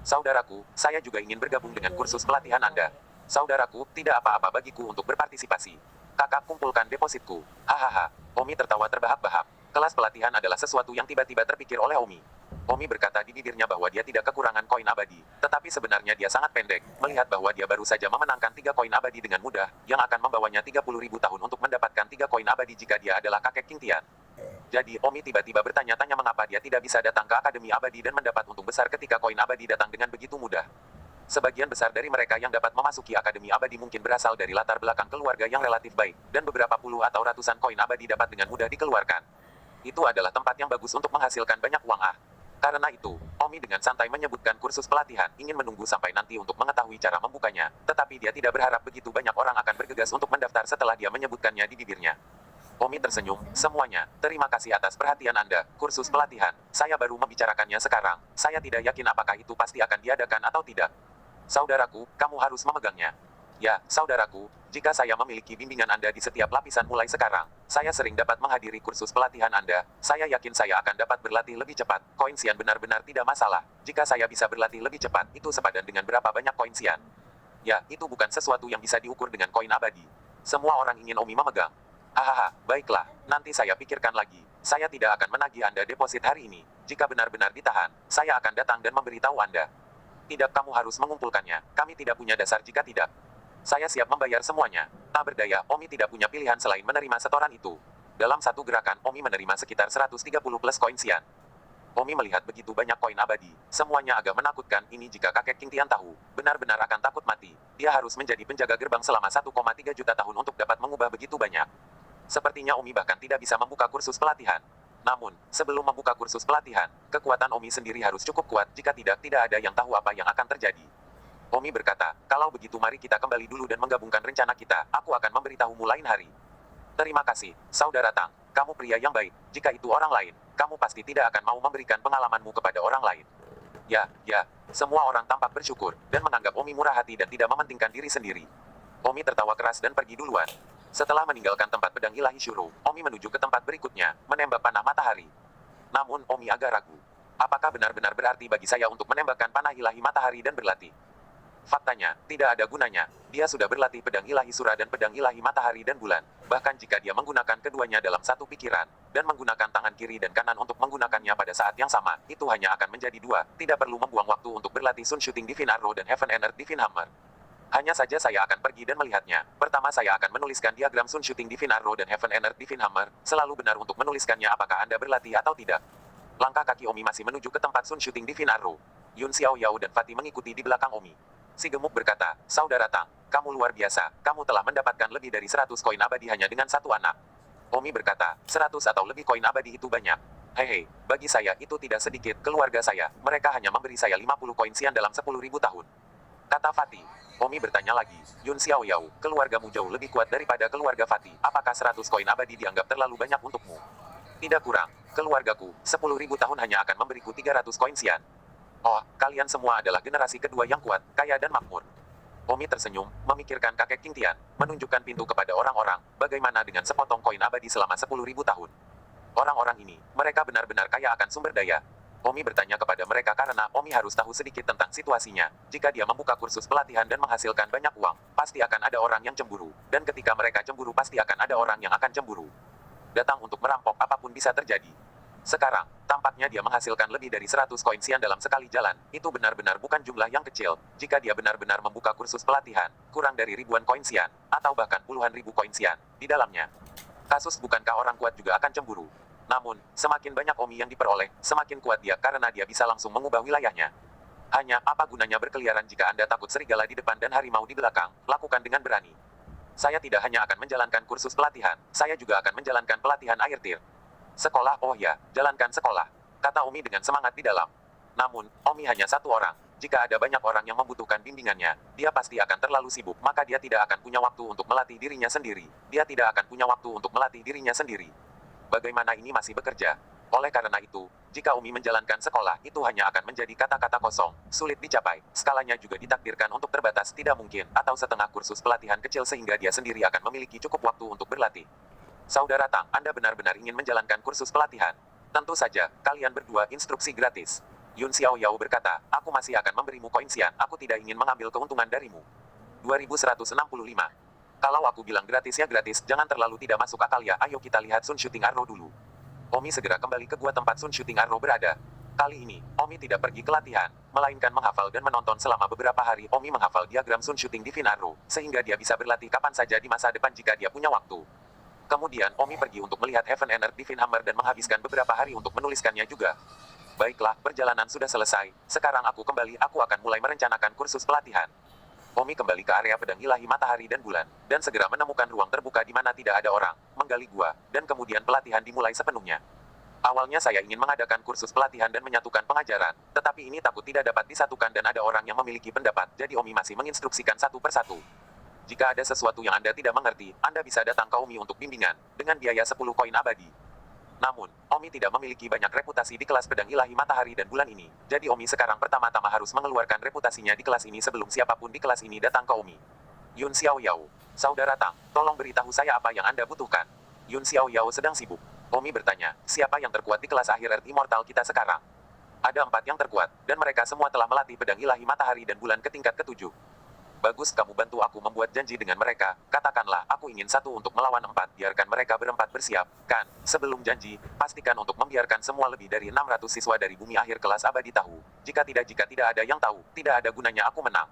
Saudaraku, saya juga ingin bergabung dengan kursus pelatihan Anda. Saudaraku, tidak apa-apa bagiku untuk berpartisipasi. Kakak, kumpulkan depositku. Hahaha. Omi tertawa terbahak-bahak. Kelas pelatihan adalah sesuatu yang tiba-tiba terpikir oleh Omi. Omi berkata di bibirnya bahwa dia tidak kekurangan koin abadi, tetapi sebenarnya dia sangat pendek, melihat bahwa dia baru saja memenangkan 3 koin abadi dengan mudah, yang akan membawanya 30.000 tahun untuk mendapatkan 3 koin abadi jika dia adalah kakek King Tian. Jadi, Omi tiba-tiba bertanya-tanya mengapa dia tidak bisa datang ke Akademi Abadi dan mendapat untung besar ketika koin abadi datang dengan begitu mudah. Sebagian besar dari mereka yang dapat memasuki Akademi Abadi mungkin berasal dari latar belakang keluarga yang relatif baik, dan beberapa puluh atau ratusan koin abadi dapat dengan mudah dikeluarkan. Itu adalah tempat yang bagus untuk menghasilkan banyak uang. Karena itu, Omi dengan santai menyebutkan kursus pelatihan, ingin menunggu sampai nanti untuk mengetahui cara membukanya, tetapi dia tidak berharap begitu banyak orang akan bergegas untuk mendaftar setelah dia menyebutkannya di bibirnya. Omi tersenyum, semuanya, terima kasih atas perhatian Anda, kursus pelatihan, saya baru membicarakannya sekarang, saya tidak yakin apakah itu pasti akan diadakan atau tidak. Saudaraku, kamu harus memegangnya. Ya, saudaraku, jika saya memiliki bimbingan Anda di setiap lapisan mulai sekarang, saya sering dapat menghadiri kursus pelatihan Anda, saya yakin saya akan dapat berlatih lebih cepat, koin sian benar-benar tidak masalah, jika saya bisa berlatih lebih cepat, itu sepadan dengan berapa banyak koin sian. Ya, itu bukan sesuatu yang bisa diukur dengan koin abadi. Semua orang ingin Omi memegang. Hahaha, baiklah, nanti saya pikirkan lagi. Saya tidak akan menagih Anda deposit hari ini. Jika benar-benar ditahan, saya akan datang dan memberitahu Anda. Tidak, kamu harus mengumpulkannya. Kami tidak punya dasar jika tidak. Saya siap membayar semuanya. Tak berdaya, Omi tidak punya pilihan selain menerima setoran itu. Dalam satu gerakan, Omi menerima sekitar 130 plus koin sian. Omi melihat begitu banyak koin abadi. Semuanya agak menakutkan, ini jika kakek King Tian tahu. Benar-benar akan takut mati. Dia harus menjadi penjaga gerbang selama 1,3 juta tahun untuk dapat mengubah begitu banyak. Sepertinya Omi bahkan tidak bisa membuka kursus pelatihan. Namun, sebelum membuka kursus pelatihan, kekuatan Omi sendiri harus cukup kuat, jika tidak ada yang tahu apa yang akan terjadi. Omi berkata, kalau begitu mari kita kembali dulu dan menggabungkan rencana kita, aku akan memberitahumu lain hari. Terima kasih, Saudara Tang, kamu pria yang baik, jika itu orang lain, kamu pasti tidak akan mau memberikan pengalamanmu kepada orang lain. Ya, semua orang tampak bersyukur, dan menganggap Omi murah hati dan tidak mementingkan diri sendiri. Omi tertawa keras dan pergi duluan. Setelah meninggalkan tempat pedang ilahi Shuro, Omi menuju ke tempat berikutnya, menembak panah matahari. Namun, Omi agak ragu. Apakah benar-benar berarti bagi saya untuk menembakkan panah ilahi matahari dan berlatih? Faktanya, tidak ada gunanya. Dia sudah berlatih pedang ilahi Sura dan pedang ilahi matahari dan bulan. Bahkan jika dia menggunakan keduanya dalam satu pikiran, dan menggunakan tangan kiri dan kanan untuk menggunakannya pada saat yang sama, itu hanya akan menjadi 2. Tidak perlu membuang waktu untuk berlatih Sun Shooting Divine Arrow dan Heaven and Earth Divine Hammer. Hanya saja saya akan pergi dan melihatnya. Pertama saya akan menuliskan diagram Sun Shooting Divine Arrow dan Heaven and Earth Divine Hammer, selalu benar untuk menuliskannya apakah Anda berlatih atau tidak. Langkah kaki Omi masih menuju ke tempat Sun Shooting Divine Arrow. Yun Xiao Yao dan Fatih mengikuti di belakang Omi. Si gemuk berkata, Saudara Tang, kamu luar biasa, kamu telah mendapatkan lebih dari 100 koin abadi hanya dengan satu anak. Omi berkata, 100 atau lebih koin abadi itu banyak. Hei, bagi saya itu tidak sedikit, keluarga saya, mereka hanya memberi saya 50 koin sian dalam 10.000 tahun. Kata Fatih. Omi bertanya lagi, Yun Xiao Yao, keluargamu jauh lebih kuat daripada keluarga Fatih, apakah 100 koin abadi dianggap terlalu banyak untukmu? Tidak kurang, keluargaku, 10.000 tahun hanya akan memberiku 300 koin sian. Oh, kalian semua adalah generasi kedua yang kuat, kaya dan makmur. Omi tersenyum, memikirkan kakek King Tian, menunjukkan pintu kepada orang-orang, bagaimana dengan sepotong koin abadi selama 10.000 tahun. Orang-orang ini, mereka benar-benar kaya akan sumber daya. Omi bertanya kepada mereka karena Omi harus tahu sedikit tentang situasinya. Jika dia membuka kursus pelatihan dan menghasilkan banyak uang, pasti akan ada orang yang cemburu. Dan ketika mereka cemburu pasti akan ada orang yang akan cemburu. Datang untuk merampok apapun bisa terjadi. Sekarang, tampaknya dia menghasilkan lebih dari 100 koin sian dalam sekali jalan. Itu benar-benar bukan jumlah yang kecil. Jika dia benar-benar membuka kursus pelatihan, kurang dari ribuan koin sian, atau bahkan puluhan ribu koin sian, di dalamnya. Kasus bukankah orang kuat juga akan cemburu? Namun, semakin banyak Omi yang diperoleh, semakin kuat dia karena dia bisa langsung mengubah wilayahnya. Hanya, apa gunanya berkeliaran jika Anda takut serigala di depan dan harimau di belakang? Lakukan dengan berani. Saya tidak hanya akan menjalankan kursus pelatihan, saya juga akan menjalankan pelatihan air tir. Sekolah, oh ya, jalankan sekolah. Kata Omi dengan semangat di dalam. Namun, Omi hanya satu orang. Jika ada banyak orang yang membutuhkan bimbingannya, dia pasti akan terlalu sibuk, maka dia tidak akan punya waktu untuk melatih dirinya sendiri. Dia tidak akan punya waktu untuk melatih dirinya sendiri. Bagaimana ini masih bekerja? Oleh karena itu, jika Umi menjalankan sekolah, itu hanya akan menjadi kata-kata kosong, sulit dicapai, skalanya juga ditakdirkan untuk terbatas tidak mungkin, atau setengah kursus pelatihan kecil sehingga dia sendiri akan memiliki cukup waktu untuk berlatih. Saudara Tang, Anda benar-benar ingin menjalankan kursus pelatihan? Tentu saja, kalian berdua instruksi gratis. Yun Xiao Yao berkata, aku masih akan memberimu koin Xian, aku tidak ingin mengambil keuntungan darimu. 2165. Kalau aku bilang gratis ya gratis, jangan terlalu tidak masuk akal ya, ayo kita lihat Sun Shooting Arrow dulu. Omi segera kembali ke gua tempat Sun Shooting Arrow berada. Kali ini, Omi tidak pergi ke latihan, melainkan menghafal dan menonton selama beberapa hari. Omi menghafal diagram Sun Shooting Divine Arrow, sehingga dia bisa berlatih kapan saja di masa depan jika dia punya waktu. Kemudian, Omi pergi untuk melihat Heaven and Earth Divine Hammer dan menghabiskan beberapa hari untuk menuliskannya juga. Baiklah, perjalanan sudah selesai. Sekarang aku akan mulai merencanakan kursus pelatihan. Omi kembali ke area pedang ilahi matahari dan bulan, dan segera menemukan ruang terbuka di mana tidak ada orang, menggali gua, dan kemudian pelatihan dimulai sepenuhnya. Awalnya saya ingin mengadakan kursus pelatihan dan menyatukan pengajaran, tetapi ini takut tidak dapat disatukan dan ada orang yang memiliki pendapat, jadi Omi masih menginstruksikan satu persatu. Jika ada sesuatu yang Anda tidak mengerti, Anda bisa datang ke Omi untuk bimbingan, dengan biaya 10 koin abadi. Namun, Omi tidak memiliki banyak reputasi di kelas pedang ilahi matahari dan bulan ini, jadi Omi sekarang pertama-tama harus mengeluarkan reputasinya di kelas ini sebelum siapapun di kelas ini datang ke Omi. Yun Xiao Yao, Saudara Tang, tolong beritahu saya apa yang Anda butuhkan. Yun Xiao Yao sedang sibuk. Omi bertanya, siapa yang terkuat di kelas akhir Earth Immortal kita sekarang? Ada 4 yang terkuat, dan mereka semua telah melatih pedang ilahi matahari dan bulan ke tingkat ke-7. Bagus, kamu bantu aku membuat janji dengan mereka. Katakanlah, aku ingin 1 untuk melawan 4. Biarkan mereka berempat bersiap, kan? Sebelum janji, pastikan untuk membiarkan semua lebih dari 600 siswa dari bumi akhir kelas abadi tahu. Jika tidak ada yang tahu, tidak ada gunanya aku menang.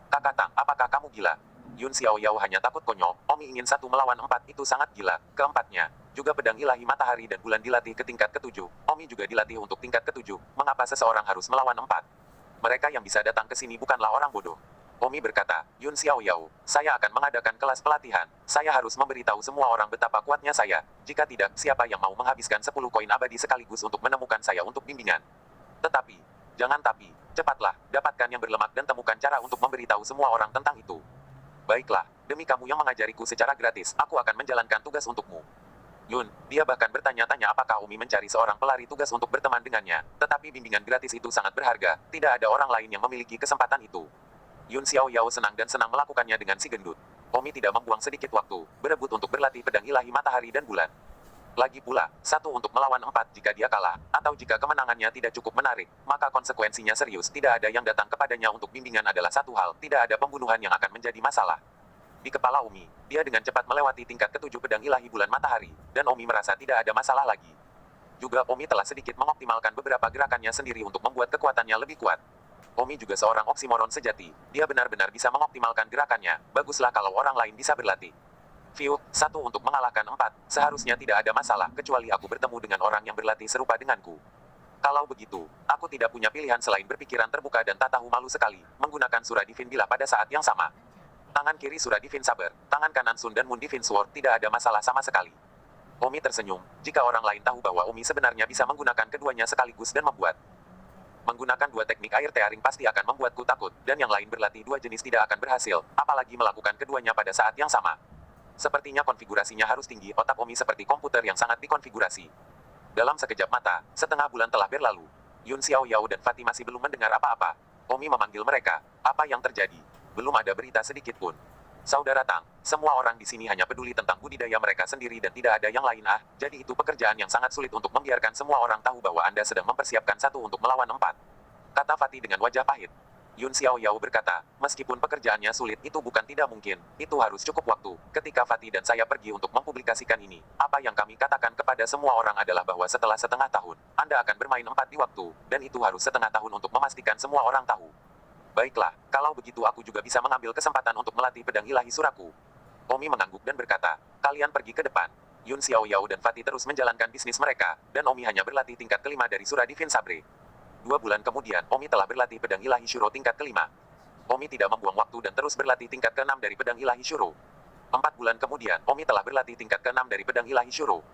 Kakak Tang, apakah kamu gila? Yun Xiao Yao hanya takut konyol. Omi ingin 1 melawan 4, itu sangat gila. Keempatnya, juga pedang ilahi matahari dan bulan dilatih ke tingkat ke-7. Omi juga dilatih untuk tingkat ke-7. Mengapa seseorang harus melawan 4? Mereka yang bisa datang ke sini bukanlah orang bodoh. Omi berkata, Yun Xiao Yao, saya akan mengadakan kelas pelatihan. Saya harus memberitahu semua orang betapa kuatnya saya. Jika tidak, siapa yang mau menghabiskan 10 koin abadi sekaligus untuk menemukan saya untuk bimbingan? Tetapi, jangan tapi, cepatlah, dapatkan yang berlemak dan temukan cara untuk memberitahu semua orang tentang itu. Baiklah, demi kamu yang mengajariku secara gratis, aku akan menjalankan tugas untukmu. Yun, dia bahkan bertanya-tanya apakah Omi mencari seorang pelari tugas untuk berteman dengannya, tetapi bimbingan gratis itu sangat berharga, tidak ada orang lain yang memiliki kesempatan itu. Yun Xiao Yao senang dan senang melakukannya dengan si gendut. Omi tidak membuang sedikit waktu, berebut untuk berlatih pedang ilahi matahari dan bulan. Lagi pula, 1 untuk melawan 4 jika dia kalah, atau jika kemenangannya tidak cukup menarik, maka konsekuensinya serius. Tidak ada yang datang kepadanya untuk bimbingan adalah satu hal, tidak ada pembunuhan yang akan menjadi masalah. Di kepala Omi, dia dengan cepat melewati tingkat ke-7 pedang ilahi bulan matahari, dan Omi merasa tidak ada masalah lagi. Juga Omi telah sedikit mengoptimalkan beberapa gerakannya sendiri untuk membuat kekuatannya lebih kuat. Omi juga seorang oksimoron sejati, dia benar-benar bisa mengoptimalkan gerakannya, baguslah kalau orang lain bisa berlatih. View, 1 untuk mengalahkan 4, seharusnya tidak ada masalah, kecuali aku bertemu dengan orang yang berlatih serupa denganku. Kalau begitu, aku tidak punya pilihan selain berpikiran terbuka dan tak tahu malu sekali, menggunakan Surah Divine Bila pada saat yang sama. Tangan kiri Surah Divine Saber, tangan kanan Sun dan Moon Divine Sword tidak ada masalah sama sekali. Omi tersenyum, jika orang lain tahu bahwa Omi sebenarnya bisa menggunakan keduanya sekaligus dan menggunakan 2 teknik air tearing pasti akan membuatku takut, dan yang lain berlatih 2 jenis tidak akan berhasil, apalagi melakukan keduanya pada saat yang sama. Sepertinya konfigurasinya harus tinggi, otak Omi seperti komputer yang sangat dikonfigurasi. Dalam sekejap mata, setengah bulan telah berlalu. Yun Xiao Yao dan Fatih masih belum mendengar apa-apa. Omi memanggil mereka. Apa yang terjadi? Belum ada berita sedikit pun. Saudara Tang, semua orang di sini hanya peduli tentang budidaya mereka sendiri dan tidak ada yang lain jadi itu pekerjaan yang sangat sulit untuk membiarkan semua orang tahu bahwa Anda sedang mempersiapkan 1 untuk melawan 4. Kata Fatih dengan wajah pahit. Yun Xiao Yao berkata, meskipun pekerjaannya sulit itu bukan tidak mungkin, itu harus cukup waktu. Ketika Fatih dan saya pergi untuk mempublikasikan ini, apa yang kami katakan kepada semua orang adalah bahwa setelah setengah tahun, Anda akan bermain 4 di waktu, dan itu harus setengah tahun untuk memastikan semua orang tahu. Baiklah, kalau begitu aku juga bisa mengambil kesempatan untuk melatih pedang ilahi suraku. Omi mengangguk dan berkata, kalian pergi ke depan. Yun Xiao Yao dan Fatih terus menjalankan bisnis mereka, dan Omi hanya berlatih tingkat ke-5 dari Surah Divine Sabre. 2 bulan kemudian, Omi telah berlatih pedang ilahi Shuro tingkat ke-5. Omi tidak membuang waktu dan terus berlatih tingkat ke-6 dari pedang ilahi Shuro. 4 bulan kemudian, Omi telah berlatih tingkat ke-6 dari pedang ilahi Shuro.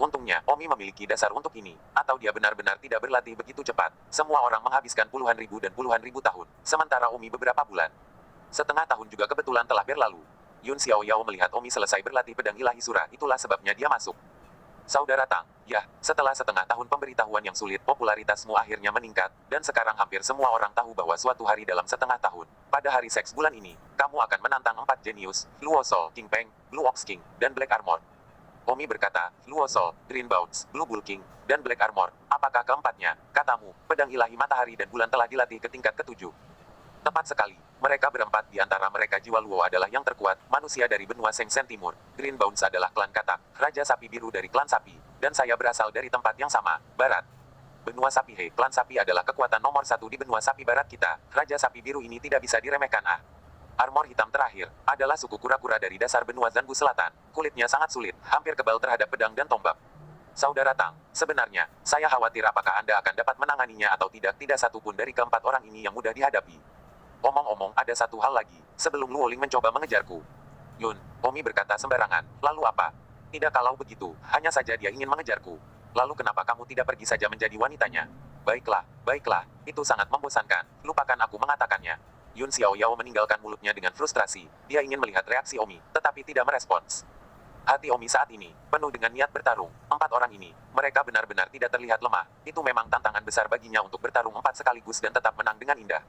Untungnya, Omi memiliki dasar untuk ini, atau dia benar-benar tidak berlatih begitu cepat. Semua orang menghabiskan puluhan ribu dan puluhan ribu tahun, sementara Omi beberapa bulan. Setengah tahun juga kebetulan telah berlalu. Yun Xiao Yao melihat Omi selesai berlatih pedang ilahi surah, itulah sebabnya dia masuk. Saudara Tang, ya, setelah setengah tahun pemberitahuan yang sulit, popularitasmu akhirnya meningkat, dan sekarang hampir semua orang tahu bahwa suatu hari dalam setengah tahun, pada hari seks bulan ini, kamu akan menantang 4 jenius, Luo Sol, King Peng, Blue Ox King, dan Black Armor. Omi berkata, Luo Sol, Green Bounce, Blue Bull King, dan Black Armor. Apakah keempatnya, katamu, pedang ilahi matahari dan bulan telah dilatih ke tingkat ketujuh? Tepat sekali. Mereka berempat di antara mereka jiwa Luo adalah yang terkuat, manusia dari benua Sengsen Timur. Green Bounce adalah klan katak, Raja Sapi Biru dari klan Sapi, dan saya berasal dari tempat yang sama, Barat. Benua Sapi He, klan Sapi adalah kekuatan nomor 1 di benua Sapi Barat kita. Raja Sapi Biru ini tidak bisa diremehkan Armor hitam terakhir, adalah suku kura-kura dari dasar benua Zanbu Selatan. Kulitnya sangat sulit, hampir kebal terhadap pedang dan tombak. Saudara Tang, sebenarnya, saya khawatir apakah Anda akan dapat menanganinya atau tidak. Tidak satupun dari keempat orang ini yang mudah dihadapi. Omong-omong, ada satu hal lagi, sebelum Luoling mencoba mengejarku. Yun, Omi berkata sembarangan, lalu apa? Tidak kalau begitu, hanya saja dia ingin mengejarku. Lalu kenapa kamu tidak pergi saja menjadi wanitanya? Baiklah, baiklah, itu sangat membosankan, lupakan aku mengatakannya. Yun Xiao Yao meninggalkan mulutnya dengan frustrasi, dia ingin melihat reaksi Omi, tetapi tidak merespons. Hati Omi saat ini, penuh dengan niat bertarung. 4 orang ini, mereka benar-benar tidak terlihat lemah, itu memang tantangan besar baginya untuk bertarung 4 sekaligus dan tetap menang dengan indah.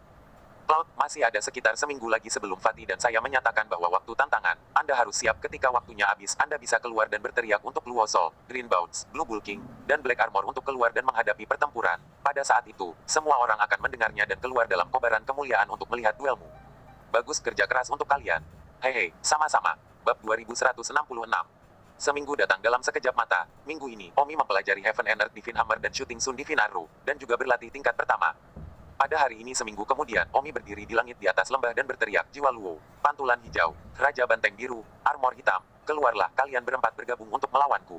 Cloud, masih ada sekitar seminggu lagi sebelum Fatih dan saya menyatakan bahwa waktu tantangan, Anda harus siap ketika waktunya habis. Anda bisa keluar dan berteriak untuk Luo Sol, Green Bounce, Blue Bull King, dan Black Armor untuk keluar dan menghadapi pertempuran. Pada saat itu, semua orang akan mendengarnya dan keluar dalam kobaran kemuliaan untuk melihat duelmu. Bagus kerja keras untuk kalian. Hehe, sama-sama. Bab 2166. Seminggu datang dalam sekejap mata. Minggu ini, Omi mempelajari Heaven and Earth Divine Hammer dan Shooting Sun Divine Arrow, dan juga berlatih tingkat pertama. Pada hari ini seminggu kemudian, Omi berdiri di langit di atas lembah dan berteriak, jiwa Luo, pantulan hijau, Raja Banteng Biru, armor hitam, keluarlah kalian berempat bergabung untuk melawanku.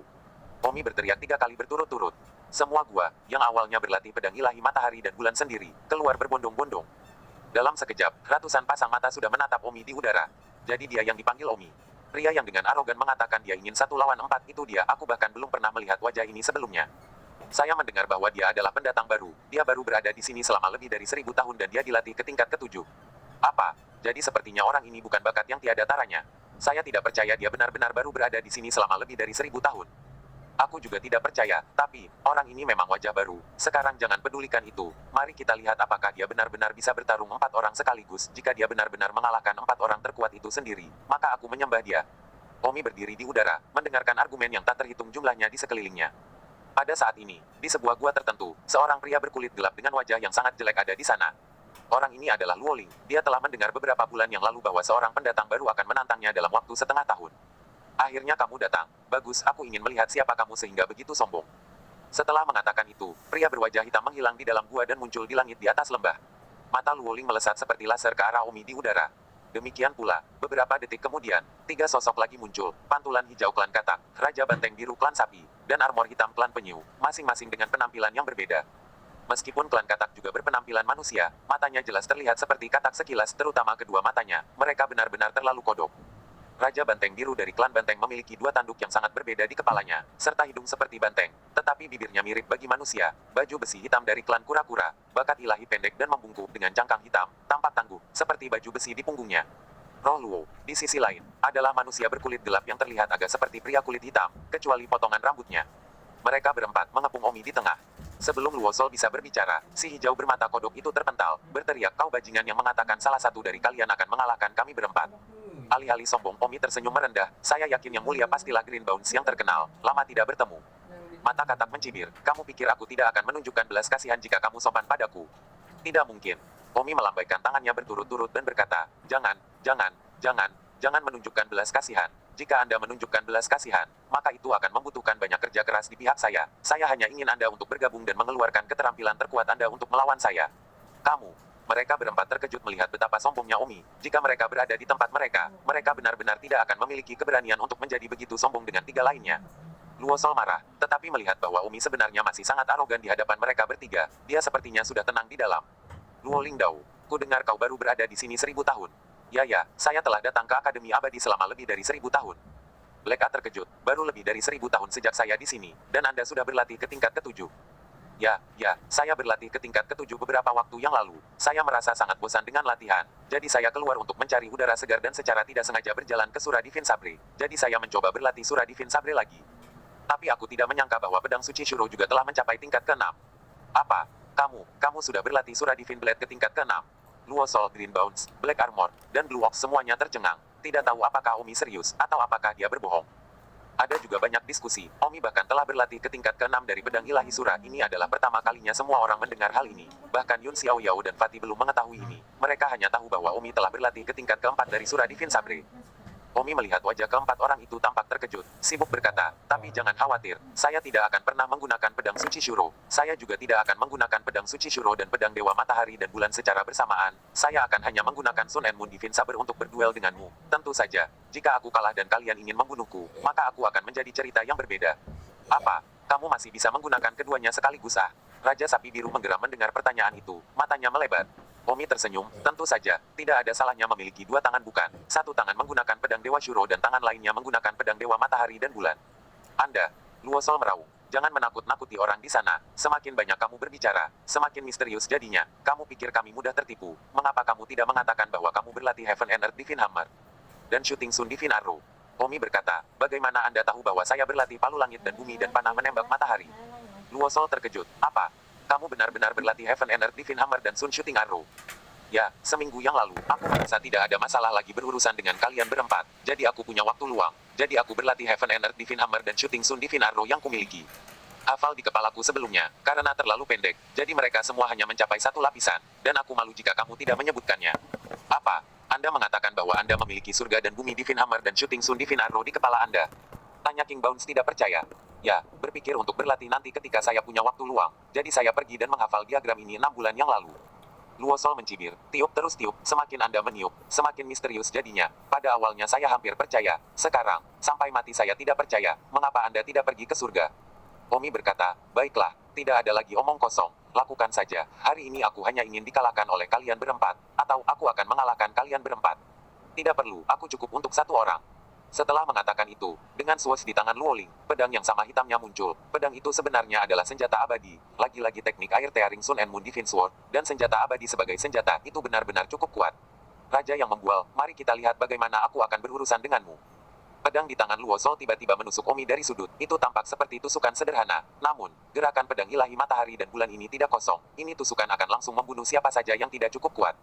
Omi berteriak 3 kali berturut-turut. Semua gua, yang awalnya berlatih pedang ilahi matahari dan bulan sendiri, keluar berbondong-bondong. Dalam sekejap, ratusan pasang mata sudah menatap Omi di udara. Jadi dia yang dipanggil Omi. Pria yang dengan arogan mengatakan dia ingin 1 lawan 4 itu dia, aku bahkan belum pernah melihat wajah ini sebelumnya. Saya mendengar bahwa dia adalah pendatang baru. Dia baru berada di sini selama lebih dari 1000 tahun dan dia dilatih ke tingkat ke-7. Apa? Jadi sepertinya orang ini bukan bakat yang tiada taranya. Saya tidak percaya dia benar-benar baru berada di sini selama lebih dari 1000 tahun. Aku juga tidak percaya, tapi orang ini memang wajah baru. Sekarang jangan pedulikan itu. Mari kita lihat apakah dia benar-benar bisa bertarung 4 orang sekaligus. Jika dia benar-benar mengalahkan 4 orang terkuat itu sendiri, maka aku menyembah dia. Omi berdiri di udara, mendengarkan argumen yang tak terhitung jumlahnya di sekelilingnya. Pada saat ini, di sebuah gua tertentu, seorang pria berkulit gelap dengan wajah yang sangat jelek ada di sana. Orang ini adalah Luoling. Dia telah mendengar beberapa bulan yang lalu bahwa seorang pendatang baru akan menantangnya dalam waktu setengah tahun. Akhirnya kamu datang. Bagus, aku ingin melihat siapa kamu sehingga begitu sombong. Setelah mengatakan itu, pria berwajah hitam menghilang di dalam gua dan muncul di langit di atas lembah. Mata Luoling melesat seperti laser ke arah Omi di udara. Demikian pula, beberapa detik kemudian, 3 sosok lagi muncul, pantulan hijau klan katak, Raja Banteng Biru klan Sapi, dan armor hitam klan Penyu, masing-masing dengan penampilan yang berbeda. Meskipun klan katak juga berpenampilan manusia, matanya jelas terlihat seperti katak sekilas, terutama kedua matanya, mereka benar-benar terlalu kodok. Raja Banteng Biru dari klan Banteng memiliki 2 tanduk yang sangat berbeda di kepalanya, serta hidung seperti banteng, tetapi bibirnya mirip bagi manusia, baju besi hitam dari klan kura-kura, bakat ilahi pendek dan membungkuk dengan cangkang hitam, tampak tangguh, seperti baju besi di punggungnya. Roh Luo, di sisi lain, adalah manusia berkulit gelap yang terlihat agak seperti pria kulit hitam, kecuali potongan rambutnya. Mereka berempat mengepung Omi di tengah. Sebelum Luo Sol bisa berbicara, si hijau bermata kodok itu terpental, berteriak, kau bajingan yang mengatakan salah satu dari kalian akan mengalahkan kami berempat. Alih-alih sombong, Omi tersenyum merendah, saya yakin yang mulia pastilah Green Bounce yang terkenal, lama tidak bertemu. Mata katak mencibir, kamu pikir aku tidak akan menunjukkan belas kasihan jika kamu sopan padaku? Tidak mungkin. Omi melambaikan tangannya berturut-turut dan berkata, jangan menunjukkan belas kasihan. Jika Anda menunjukkan belas kasihan, maka itu akan membutuhkan banyak kerja keras di pihak saya. Saya hanya ingin Anda untuk bergabung dan mengeluarkan keterampilan terkuat Anda untuk melawan saya. Mereka berempat terkejut melihat betapa sombongnya Omi. Jika mereka berada di tempat mereka, mereka benar-benar tidak akan memiliki keberanian untuk menjadi begitu sombong dengan 3 lainnya. Luo Sol marah, tetapi melihat bahwa Omi sebenarnya masih sangat arogan di hadapan mereka bertiga, dia sepertinya sudah tenang di dalam. Luo Lingdao, ku dengar kau baru berada di sini 1000 tahun. Ya, saya telah datang ke Akademi Abadi selama lebih dari 1000 tahun. Black A terkejut, baru lebih dari 1000 tahun sejak saya di sini, dan Anda sudah berlatih ke tingkat ke-7. Ya, saya berlatih ke tingkat ke-7 beberapa waktu yang lalu. Saya merasa sangat bosan dengan latihan. Jadi saya keluar untuk mencari udara segar dan secara tidak sengaja berjalan ke Surah Divine Sabre. Jadi saya mencoba berlatih Surah Divine Sabre lagi. Tapi aku tidak menyangka bahwa pedang suci Shuro juga telah mencapai tingkat ke-6. Apa? Kamu sudah berlatih Sura Divine Blade ke tingkat ke-6. Luo Sol, Green Bones, Black Armor, dan Blue Ox semuanya tercengang. Tidak tahu apakah Omi serius, atau apakah dia berbohong. Ada juga banyak diskusi. Omi bahkan telah berlatih ke tingkat ke-6 dari pedang ilahi Sura. Ini adalah pertama kalinya semua orang mendengar hal ini. Bahkan Yun Xiao Yao dan Fatih belum mengetahui ini. Mereka hanya tahu bahwa Omi telah berlatih ke tingkat ke-4 dari Sura Divine Sabre. Omi melihat wajah keempat orang itu tampak terkejut. Sibuk berkata, tapi jangan khawatir. Saya tidak akan pernah menggunakan pedang suci Shuro. Saya juga tidak akan menggunakan pedang suci Shuro dan pedang Dewa Matahari dan Bulan secara bersamaan. Saya akan hanya menggunakan Sun and Moon Divine Saber untuk berduel denganmu. Tentu saja, jika aku kalah dan kalian ingin membunuhku, maka aku akan menjadi cerita yang berbeda. Apa? Kamu masih bisa menggunakan keduanya sekaligus ah? Raja Sapi Biru menggeram mendengar pertanyaan itu. Matanya melebar. Omi tersenyum, tentu saja, tidak ada salahnya memiliki dua tangan bukan? Satu tangan menggunakan pedang Dewa Shuro dan tangan lainnya menggunakan pedang Dewa Matahari dan Bulan. Anda, Luo Sol meraung. Jangan menakut-nakuti orang di sana. Semakin banyak kamu berbicara, semakin misterius jadinya. Kamu pikir kami mudah tertipu. Mengapa kamu tidak mengatakan bahwa kamu berlatih Heaven and Earth Divine Hammer dan Shooting Sun Divine Arrow? Omi berkata, bagaimana Anda tahu bahwa saya berlatih palu langit dan bumi dan panah menembak matahari? Luo Sol terkejut. Apa? Kamu benar-benar berlatih Heaven and Earth Divine Hammer dan Sun Shooting Arrow? Ya, seminggu yang lalu, aku merasa tidak ada masalah lagi berurusan dengan kalian berempat. Jadi aku punya waktu luang. Jadi aku berlatih Heaven and Earth Divine Hammer dan Shooting Sun Divine Arrow yang kumiliki. Hafal di kepalaku sebelumnya, karena terlalu pendek. Jadi mereka semua hanya mencapai satu lapisan. Dan aku malu jika kamu tidak menyebutkannya. Apa? Anda mengatakan bahwa Anda memiliki surga dan bumi Divine Hammer dan Shooting Sun Divine Arrow di kepala Anda? Tanya King Bounce tidak percaya. Ya, berpikir untuk berlatih nanti ketika saya punya waktu luang. Jadi saya pergi dan menghafal diagram ini 6 bulan yang lalu. Luo Sol mencibir. Tiup terus tiup, semakin Anda meniup, semakin misterius jadinya. Pada awalnya saya hampir percaya. Sekarang, sampai mati saya tidak percaya. Mengapa Anda tidak pergi ke surga? Omi berkata, baiklah, tidak ada lagi omong kosong. Lakukan saja. Hari ini aku hanya ingin dikalahkan oleh kalian berempat. Atau aku akan mengalahkan kalian berempat. Tidak perlu, aku cukup untuk satu orang. Setelah mengatakan itu, dengan swoosh di tangan Luoling, pedang yang sama hitamnya muncul. Pedang itu sebenarnya adalah senjata abadi. Lagi-lagi teknik air tearing Sun and Moon Divine Sword, dan senjata abadi sebagai senjata itu benar-benar cukup kuat. Raja yang membual, mari kita lihat bagaimana aku akan berurusan denganmu. Pedang di tangan Luo Sol tiba-tiba menusuk Omi dari sudut. Itu tampak seperti tusukan sederhana. Namun, gerakan pedang ilahi matahari dan bulan ini tidak kosong. Ini tusukan akan langsung membunuh siapa saja yang tidak cukup kuat.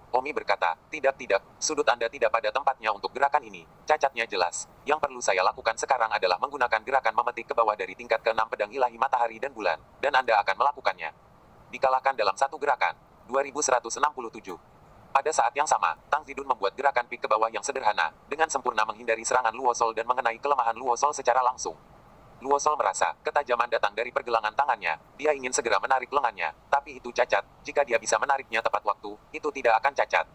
Omi berkata, tidak, sudut Anda tidak pada tempatnya untuk gerakan ini. Cacatnya jelas. Yang perlu saya lakukan sekarang adalah menggunakan gerakan memetik ke bawah dari tingkat ke-6 pedang ilahi matahari dan bulan. Dan Anda akan melakukannya. Dikalahkan dalam satu gerakan. 2167. Pada saat yang sama, Tang Zidun membuat gerakan pik ke bawah yang sederhana, dengan sempurna menghindari serangan Luo Sol dan mengenai kelemahan Luo Sol secara langsung. Luo Sol merasa, ketajaman datang dari pergelangan tangannya. Dia ingin segera menarik lengannya, tapi itu cacat. Jika dia bisa menariknya tepat waktu, itu tidak akan cacat.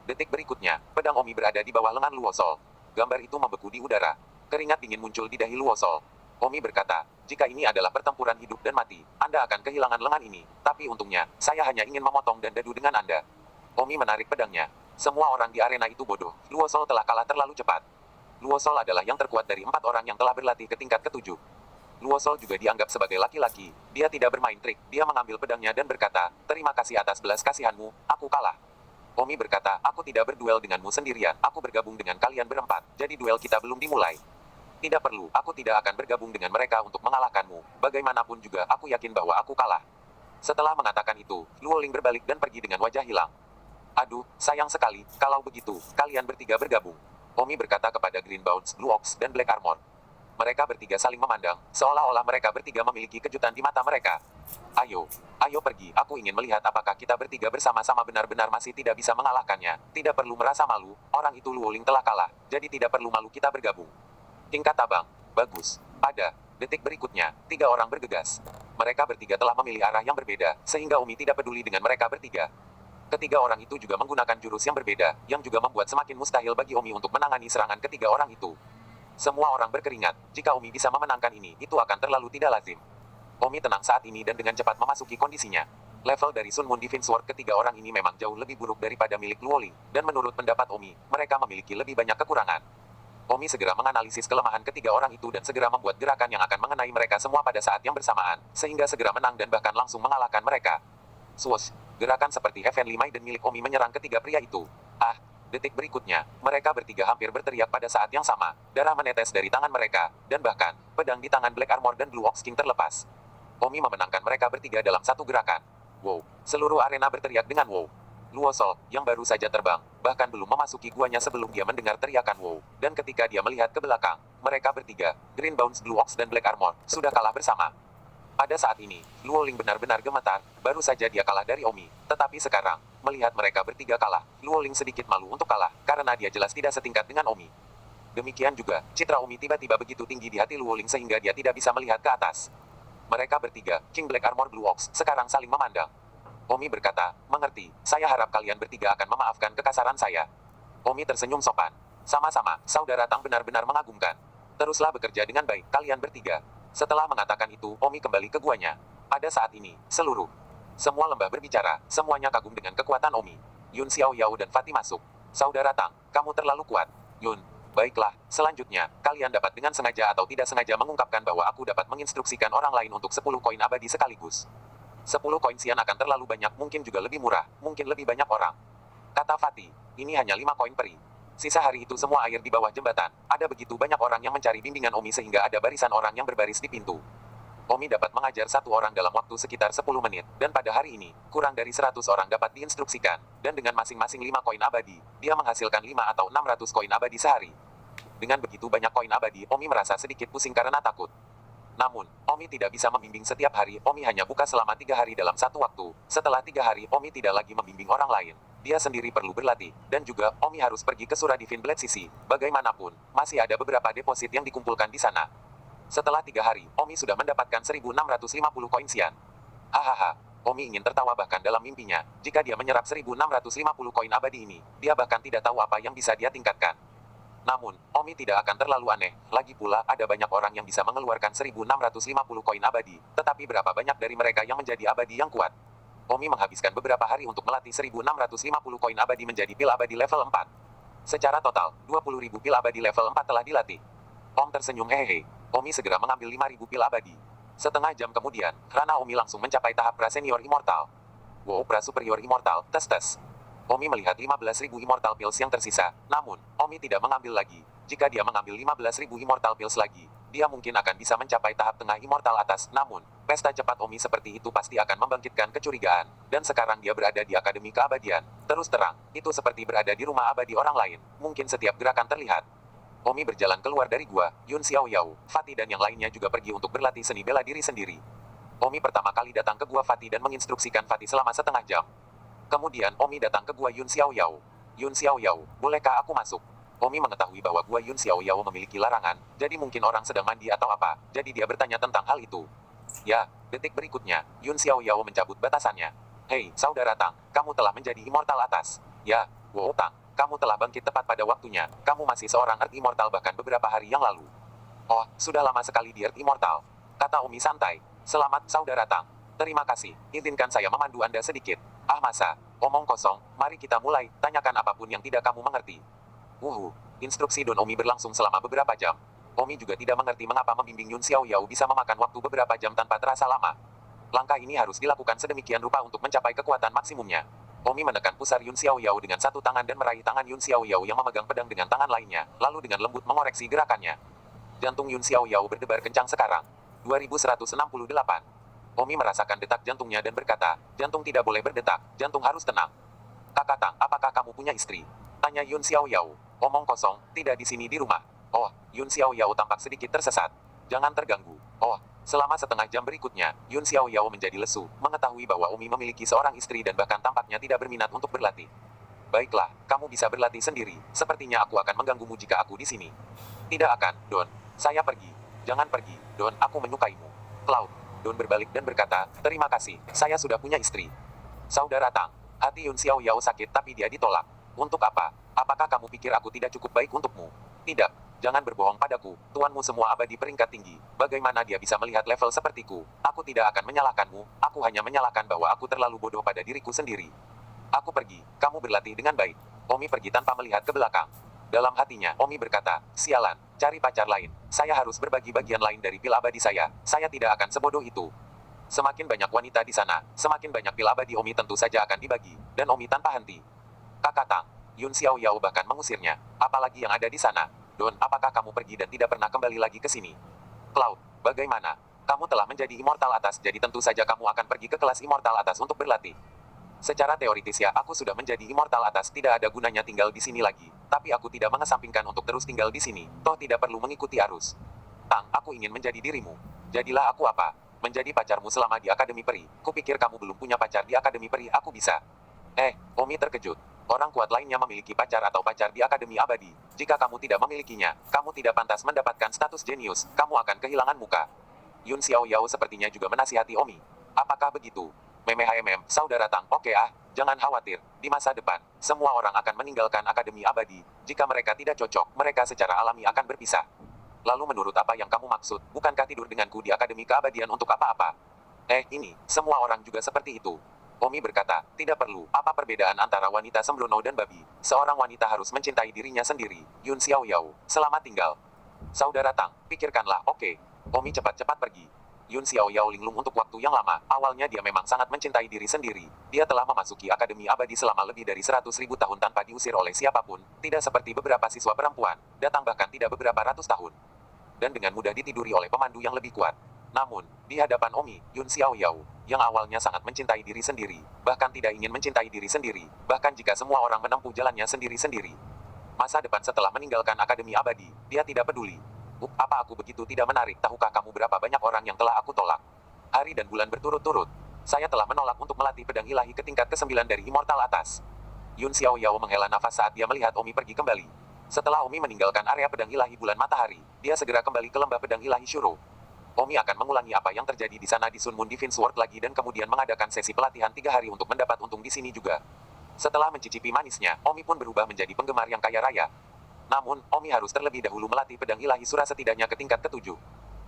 Detik berikutnya, pedang Omi berada di bawah lengan Luo Sol. Gambar itu membeku di udara. Keringat dingin muncul di dahi Luo Sol. Omi berkata, jika ini adalah pertempuran hidup dan mati, Anda akan kehilangan lengan ini. Tapi untungnya, saya hanya ingin memotong dan dadu dengan Anda. Omi menarik pedangnya. Semua orang di arena itu bodoh. Luo Sol telah kalah terlalu cepat. Luo Sol adalah yang terkuat dari 4 orang yang telah berlatih ke tingkat ke-7. Luo Sol juga dianggap sebagai laki-laki. Dia tidak bermain trik. Dia mengambil pedangnya dan berkata, terima kasih atas belas kasihanmu, aku kalah. Omi berkata, aku tidak berduel denganmu sendirian, aku bergabung dengan kalian berempat, jadi duel kita belum dimulai. Tidak perlu, aku tidak akan bergabung dengan mereka untuk mengalahkanmu. Bagaimanapun juga, aku yakin bahwa aku kalah. Setelah mengatakan itu, Luoling berbalik dan pergi dengan wajah hilang. Aduh, sayang sekali, kalau begitu, kalian bertiga bergabung. Omi berkata kepada Green Bounce, Blue Ox, dan Black Armor. Mereka bertiga saling memandang, seolah-olah mereka bertiga memiliki kejutan di mata mereka. Ayo pergi, aku ingin melihat apakah kita bertiga bersama-sama benar-benar masih tidak bisa mengalahkannya. Tidak perlu merasa malu, orang itu Luoling telah kalah, jadi tidak perlu malu kita bergabung. Tingkat tabang, bagus. Pada detik berikutnya, 3 orang bergegas. Mereka bertiga telah memilih arah yang berbeda, sehingga Omi tidak peduli dengan mereka bertiga. Ketiga orang itu juga menggunakan jurus yang berbeda, yang juga membuat semakin mustahil bagi Omi untuk menangani serangan ketiga orang itu. Semua orang berkeringat, jika Omi bisa memenangkan ini, itu akan terlalu tidak lazim. Omi tenang saat ini dan dengan cepat memasuki kondisinya. Level dari Sun Moon Divine Sword ketiga orang ini memang jauh lebih buruk daripada milik Luoling, dan menurut pendapat Omi, mereka memiliki lebih banyak kekurangan. Omi segera menganalisis kelemahan ketiga orang itu dan segera membuat gerakan yang akan mengenai mereka semua pada saat yang bersamaan, sehingga segera menang dan bahkan langsung mengalahkan mereka. Swoosh! Gerakan seperti Heavenly Maiden milik Omi menyerang ketiga pria itu. Ah! Detik berikutnya, mereka bertiga hampir berteriak pada saat yang sama. Darah menetes dari tangan mereka, dan bahkan, pedang di tangan Black Armor dan Blue Ox King terlepas. Omi memenangkan mereka bertiga dalam satu gerakan. Wow! Seluruh arena berteriak dengan wow. Luo Sol, yang baru saja terbang, bahkan belum memasuki guanya sebelum dia mendengar teriakan wow. Dan ketika dia melihat ke belakang, mereka bertiga, Green Bounce, Blue Ox dan Black Armor, sudah kalah bersama. Pada saat ini, Luo Ling benar-benar gemetar, baru saja dia kalah dari Omi. Tetapi sekarang, melihat mereka bertiga kalah, Luo Ling sedikit malu untuk kalah, karena dia jelas tidak setingkat dengan Omi. Demikian juga, citra Omi tiba-tiba begitu tinggi di hati Luo Ling sehingga dia tidak bisa melihat ke atas. Mereka bertiga, King Black Armor Blue Ox, sekarang saling memandang. Omi berkata, mengerti, saya harap kalian bertiga akan memaafkan kekasaran saya. Omi tersenyum sopan. Sama-sama, saudara Tang benar-benar mengagumkan. Teruslah bekerja dengan baik, kalian bertiga. Setelah mengatakan itu, Omi kembali ke guanya. Pada saat ini, semua lembah berbicara, semuanya kagum dengan kekuatan Omi. Yun Xiao Yao dan Fatih masuk. Saudara Tang, kamu terlalu kuat. Yun, baiklah, selanjutnya, kalian dapat dengan sengaja atau tidak sengaja mengungkapkan bahwa aku dapat menginstruksikan orang lain untuk 10 koin abadi sekaligus. 10 koin sian akan terlalu banyak, mungkin juga lebih murah, mungkin lebih banyak orang. Kata Fatih, ini hanya 5 koin peri. Sisa hari itu semua air di bawah jembatan. Ada begitu banyak orang yang mencari bimbingan Omi sehingga ada barisan orang yang berbaris di pintu. Omi dapat mengajar satu orang dalam waktu sekitar 10 menit, dan pada hari ini, kurang dari 100 orang dapat diinstruksikan, dan dengan masing-masing 5 koin abadi, dia menghasilkan 5 atau 600 koin abadi sehari. Dengan begitu banyak koin abadi, Omi merasa sedikit pusing karena takut. Namun, Omi tidak bisa membimbing setiap hari, Omi hanya buka selama 3 hari dalam satu waktu. Setelah 3 hari, Omi tidak lagi membimbing orang lain. Dia sendiri perlu berlatih, dan juga, Omi harus pergi ke Suradivin Blade Sisi. Bagaimanapun, masih ada beberapa deposit yang dikumpulkan di sana. Setelah 3 hari, Omi sudah mendapatkan 1650 koin sian. Hahaha, Omi ingin tertawa bahkan dalam mimpinya. Jika dia menyerap 1650 koin abadi ini, dia bahkan tidak tahu apa yang bisa dia tingkatkan. Namun, Omi tidak akan terlalu aneh. Lagi pula, ada banyak orang yang bisa mengeluarkan 1650 koin abadi, tetapi berapa banyak dari mereka yang menjadi abadi yang kuat? Omi menghabiskan beberapa hari untuk melatih 1650 koin abadi menjadi pil abadi level 4. Secara total, 20.000 pil abadi level 4 telah dilatih. Om tersenyum hehehe. Omi segera mengambil 5.000 pil abadi. Setengah jam kemudian, Rana Omi langsung mencapai tahap pra-senior immortal. Wow, pra-superior immortal, tes. Omi melihat 15.000 immortal pills yang tersisa, namun, Omi tidak mengambil lagi. Jika dia mengambil 15.000 immortal pills lagi, dia mungkin akan bisa mencapai tahap tengah immortal atas. Namun, pesta cepat Omi seperti itu pasti akan membangkitkan kecurigaan. Dan sekarang dia berada di Akademi Keabadian. Terus terang, itu seperti berada di rumah abadi orang lain. Mungkin setiap gerakan terlihat. Omi berjalan keluar dari gua, Yun Xiao Yao, Fatih dan yang lainnya juga pergi untuk berlatih seni bela diri sendiri. Omi pertama kali datang ke gua Fatih dan menginstruksikan Fatih selama setengah jam. Kemudian Omi datang ke gua Yun Xiao Yao. Yun Xiao Yao, bolehkah aku masuk? Omi mengetahui bahwa gua Yun Xiao Yao memiliki larangan, jadi mungkin orang sedang mandi atau apa, jadi dia bertanya tentang hal itu. Ya, detik berikutnya, Yun Xiao Yao mencabut batasannya. Hei, saudara Tang, kamu telah menjadi immortal atas. Ya, wow Tang, kamu telah bangkit tepat pada waktunya, kamu masih seorang Earth Immortal bahkan beberapa hari yang lalu. Oh, sudah lama sekali di Earth Immortal. Kata Omi santai. Selamat, saudara Tang. Terima kasih, izinkan saya memandu Anda sedikit. Ah masa, omong kosong, mari kita mulai, tanyakan apapun yang tidak kamu mengerti. Instruksi Don Omi berlangsung selama beberapa jam. Omi juga tidak mengerti mengapa membimbing Yun Xiao Yao bisa memakan waktu beberapa jam tanpa terasa lama. Langkah ini harus dilakukan sedemikian rupa untuk mencapai kekuatan maksimumnya. Omi menekan pusar Yun Xiao Yao dengan satu tangan dan meraih tangan Yun Xiao Yao yang memegang pedang dengan tangan lainnya, lalu dengan lembut mengoreksi gerakannya. Jantung Yun Xiao Yao berdebar kencang sekarang. 2168. Omi merasakan detak jantungnya dan berkata, jantung tidak boleh berdetak, jantung harus tenang. Kakak Tang, apakah kamu punya istri? Tanya Yun Xiao Yao. Omong kosong, tidak di sini di rumah. Oh, Yun Xiao Yao tampak sedikit tersesat. Jangan terganggu. Oh, selama setengah jam berikutnya, Yun Xiao Yao menjadi lesu, mengetahui bahwa Omi memiliki seorang istri dan bahkan tampaknya tidak berminat untuk berlatih. Baiklah, kamu bisa berlatih sendiri, sepertinya aku akan mengganggumu jika aku di sini. Tidak akan, Don. Saya pergi. Jangan pergi, Don, aku menyukaimu. Cloud. Don berbalik dan berkata, terima kasih, saya sudah punya istri. Saudara Tang, hati Yun Xiao Yao sakit tapi dia ditolak. Untuk apa? Apakah kamu pikir aku tidak cukup baik untukmu? Tidak, jangan berbohong padaku, tuanmu semua abadi peringkat tinggi. Bagaimana dia bisa melihat level sepertiku? Aku tidak akan menyalahkanmu, aku hanya menyalahkan bahwa aku terlalu bodoh pada diriku sendiri. Aku pergi, kamu berlatih dengan baik. Omi pergi tanpa melihat ke belakang. Dalam hatinya, Omi berkata, sialan, cari pacar lain. Saya harus berbagi bagian lain dari pil abadi saya tidak akan sebodoh itu. Semakin banyak wanita di sana, semakin banyak pil abadi Omi tentu saja akan dibagi, dan Omi tanpa henti. Kakak Tang, Yun Xiaoyao bahkan mengusirnya. Apalagi yang ada di sana. Don, apakah kamu pergi dan tidak pernah kembali lagi ke sini? Cloud, bagaimana? Kamu telah menjadi immortal atas, jadi tentu saja kamu akan pergi ke kelas immortal atas untuk berlatih. Secara teoritis ya, aku sudah menjadi immortal atas, tidak ada gunanya tinggal di sini lagi. Tapi aku tidak mengesampingkan untuk terus tinggal di sini, toh tidak perlu mengikuti arus. Tang, aku ingin menjadi dirimu. Jadilah aku apa? Menjadi pacarmu selama di Akademi Peri. Kupikir kamu belum punya pacar di Akademi Peri, aku bisa. Omi terkejut. Orang kuat lainnya memiliki pacar atau pacar di Akademi Abadi. Jika kamu tidak memilikinya, kamu tidak pantas mendapatkan status jenius, kamu akan kehilangan muka. Yun Xiaoyao sepertinya juga menasihati Omi. Apakah begitu? Saudara Tang, oke jangan khawatir. Di masa depan, semua orang akan meninggalkan Akademi Abadi. Jika mereka tidak cocok, mereka secara alami akan berpisah. Lalu menurut apa yang kamu maksud, bukankah tidur denganku di Akademi Keabadian untuk apa-apa? Ini, semua orang juga seperti itu. Omi berkata, tidak perlu, apa perbedaan antara wanita sembrono dan babi? Seorang wanita harus mencintai dirinya sendiri. Yun Xiaoyao, selamat tinggal. Saudara Tang, pikirkanlah, oke. Omi cepat-cepat pergi. Yun Xiaoyao linglung untuk waktu yang lama, awalnya dia memang sangat mencintai diri sendiri. Dia telah memasuki Akademi Abadi selama lebih dari 100.000 tahun tanpa diusir oleh siapapun, tidak seperti beberapa siswa perempuan, datang bahkan tidak beberapa ratus tahun. Dan dengan mudah ditiduri oleh pemandu yang lebih kuat. Namun, di hadapan Omi, Yun Xiaoyao, yang awalnya sangat mencintai diri sendiri, bahkan tidak ingin mencintai diri sendiri, bahkan jika semua orang menempuh jalannya sendiri-sendiri. Masa depan setelah meninggalkan Akademi Abadi, dia tidak peduli. Apa aku begitu tidak menarik? Tahukah kamu berapa banyak orang yang telah aku tolak? Hari dan bulan berturut-turut. Saya telah menolak untuk melatih pedang ilahi ke tingkat ke-9 dari Immortal atas. Yun Xiaoyao menghela nafas saat dia melihat Omi pergi kembali. Setelah Omi meninggalkan area pedang ilahi bulan matahari, dia segera kembali ke lembah pedang ilahi Shuro. Omi akan mengulangi apa yang terjadi di sana di Sun Moon Divine Sword lagi dan kemudian mengadakan sesi pelatihan 3 hari untuk mendapat untung di sini juga. Setelah mencicipi manisnya, Omi pun berubah menjadi penggemar yang kaya raya. Namun, Omi harus terlebih dahulu melatih pedang ilahi Sura setidaknya ke tingkat ke-7.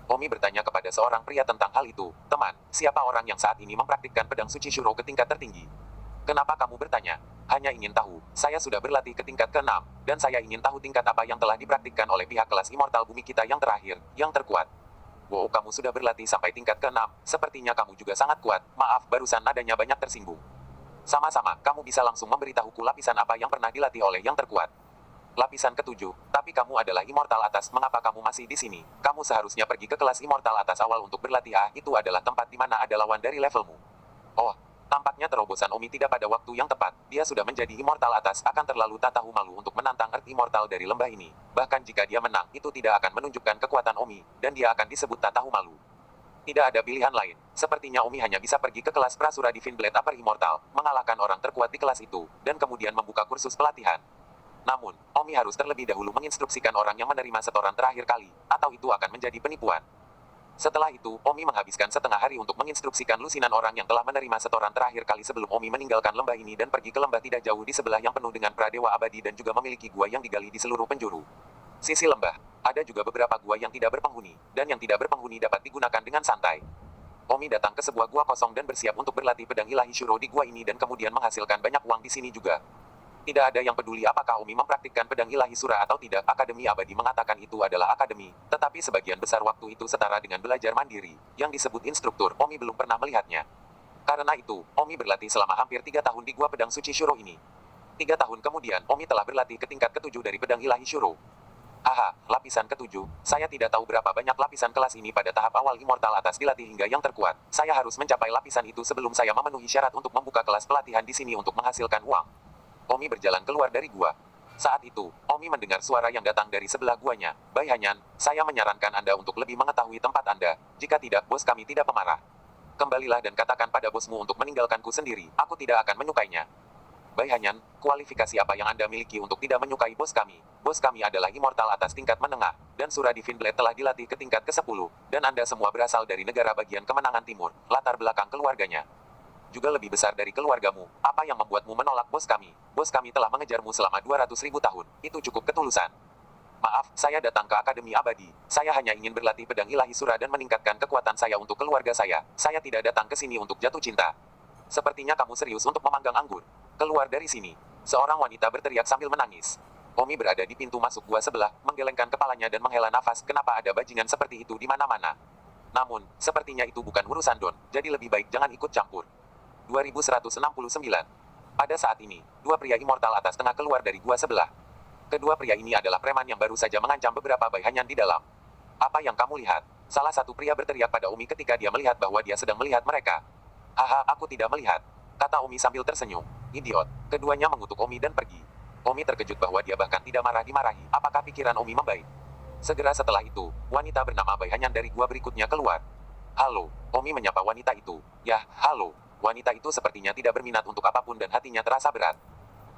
Omi bertanya kepada seorang pria tentang hal itu. Teman, siapa orang yang saat ini mempraktikkan pedang suci Shuro ke tingkat tertinggi? Kenapa kamu bertanya? Hanya ingin tahu, saya sudah berlatih ke tingkat ke-6, dan saya ingin tahu tingkat apa yang telah dipraktikkan oleh pihak kelas immortal bumi kita yang terakhir, yang terkuat. Wow, kamu sudah berlatih sampai tingkat ke-6, sepertinya kamu juga sangat kuat. Maaf, barusan nadanya banyak tersinggung. Sama-sama, kamu bisa langsung memberitahuku lapisan apa yang pernah dilatih oleh yang terkuat. Lapisan ke-7, tapi kamu adalah immortal atas, mengapa kamu masih di sini? Kamu seharusnya pergi ke kelas immortal atas awal untuk berlatih. Itu adalah tempat di mana ada lawan dari levelmu. Oh, tampaknya terobosan Omi tidak pada waktu yang tepat. Dia sudah menjadi immortal atas, akan terlalu tak tahu malu untuk menantang Earth Immortal dari lembah ini. Bahkan jika dia menang, itu tidak akan menunjukkan kekuatan Omi, dan dia akan disebut tak tahu malu. Tidak ada pilihan lain. Sepertinya Omi hanya bisa pergi ke kelas Prasura Divine Blade Upper Immortal, mengalahkan orang terkuat di kelas itu, dan kemudian membuka kursus pelatihan. Namun, Omi harus terlebih dahulu menginstruksikan orang yang menerima setoran terakhir kali, atau itu akan menjadi penipuan. Setelah itu, Omi menghabiskan setengah hari untuk menginstruksikan lusinan orang yang telah menerima setoran terakhir kali sebelum Omi meninggalkan lembah ini dan pergi ke lembah tidak jauh di sebelah yang penuh dengan pradewa abadi dan juga memiliki gua yang digali di seluruh penjuru. Sisi lembah, ada juga beberapa gua yang tidak berpenghuni, dan yang tidak berpenghuni dapat digunakan dengan santai. Omi datang ke sebuah gua kosong dan bersiap untuk berlatih pedang ilahi Shuro di gua ini dan kemudian menghasilkan banyak uang di sini juga. Tidak ada yang peduli apakah Omi mempraktikkan pedang ilahi Sura atau tidak. Akademi Abadi mengatakan itu adalah akademi, tetapi sebagian besar waktu itu setara dengan belajar mandiri, yang disebut instruktur. Omi belum pernah melihatnya. Karena itu, Omi berlatih selama hampir 3 tahun di gua pedang suci Shuro ini. 3 tahun kemudian, Omi telah berlatih ke tingkat ke-7 dari pedang ilahi Shuro. Lapisan ke-7, saya tidak tahu berapa banyak lapisan kelas ini pada tahap awal immortal atas dilatih hingga yang terkuat. Saya harus mencapai lapisan itu sebelum saya memenuhi syarat untuk membuka kelas pelatihan di sini untuk menghasilkan uang. Omi berjalan keluar dari gua. Saat itu, Omi mendengar suara yang datang dari sebelah guanya. Bai Hanyan, saya menyarankan Anda untuk lebih mengetahui tempat Anda. Jika tidak, bos kami tidak pemarah. Kembalilah dan katakan pada bosmu untuk meninggalkanku sendiri. Aku tidak akan menyukainya. Bai Hanyan, kualifikasi apa yang Anda miliki untuk tidak menyukai bos kami? Bos kami adalah immortal atas tingkat menengah, dan Sura Divine Blade telah dilatih ke tingkat ke-10, dan Anda semua berasal dari negara bagian kemenangan timur, latar belakang keluarganya juga lebih besar dari keluargamu. Apa yang membuatmu menolak bos kami? Bos kami telah mengejarmu selama 200.000 tahun. Itu cukup ketulusan. Maaf, saya datang ke Akademi Abadi. Saya hanya ingin berlatih pedang ilahi Sura dan meningkatkan kekuatan saya untuk keluarga saya. Saya tidak datang ke sini untuk jatuh cinta. Sepertinya kamu serius untuk memanggang anggur. Keluar dari sini. Seorang wanita berteriak sambil menangis. Omi berada di pintu masuk gua sebelah, menggelengkan kepalanya dan menghela nafas. Kenapa ada bajingan seperti itu di mana-mana? Namun, sepertinya itu bukan urusan Don, jadi lebih baik jangan ikut campur. 2169. Pada saat ini, dua pria immortal atas tengah keluar dari gua sebelah. Kedua pria ini adalah preman yang baru saja mengancam beberapa Bai Hanyan di dalam. Apa yang kamu lihat? Salah satu pria berteriak pada Omi ketika dia melihat bahwa dia sedang melihat mereka. Haha, aku tidak melihat, kata Omi sambil tersenyum. Idiot. Keduanya mengutuk Omi dan pergi. Omi terkejut bahwa dia bahkan tidak marah dimarahi. Apakah pikiran Omi membaik? Segera setelah itu, wanita bernama Bai Hanyan dari gua berikutnya keluar. Halo, Omi menyapa wanita itu. Yah, halo. Wanita itu sepertinya tidak berminat untuk apapun dan hatinya terasa berat.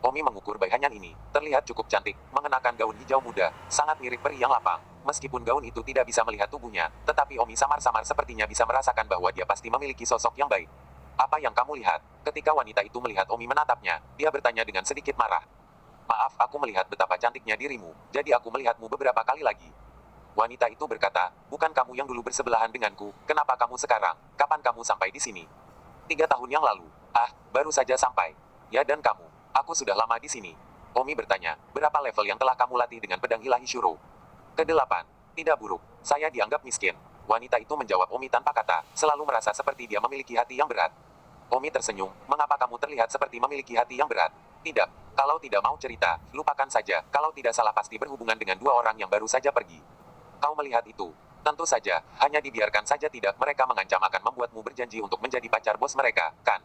Omi mengukur Bai Hanyan ini, terlihat cukup cantik, mengenakan gaun hijau muda, sangat mirip peri yang lapang. Meskipun gaun itu tidak bisa melihat tubuhnya, tetapi Omi samar-samar sepertinya bisa merasakan bahwa dia pasti memiliki sosok yang baik. Apa yang kamu lihat? Ketika wanita itu melihat Omi menatapnya, dia bertanya dengan sedikit marah. Maaf, aku melihat betapa cantiknya dirimu, jadi aku melihatmu beberapa kali lagi. Wanita itu berkata, bukan kamu yang dulu bersebelahan denganku, kenapa kamu sekarang? Kapan kamu sampai di sini? 3 tahun yang lalu. Ah, baru saja sampai. Ya dan kamu? Aku sudah lama di sini. Omi bertanya, berapa level yang telah kamu latih dengan pedang ilahi Shuro? Ke-8. Tidak buruk. Saya dianggap miskin. Wanita itu menjawab Omi tanpa kata, selalu merasa seperti dia memiliki hati yang berat. Omi tersenyum, mengapa kamu terlihat seperti memiliki hati yang berat? Tidak. Kalau tidak mau cerita, lupakan saja. Kalau tidak salah pasti berhubungan dengan dua orang yang baru saja pergi. Kau melihat itu? Tentu saja, hanya dibiarkan saja tidak, mereka mengancam akan membuatmu berjanji untuk menjadi pacar bos mereka, kan?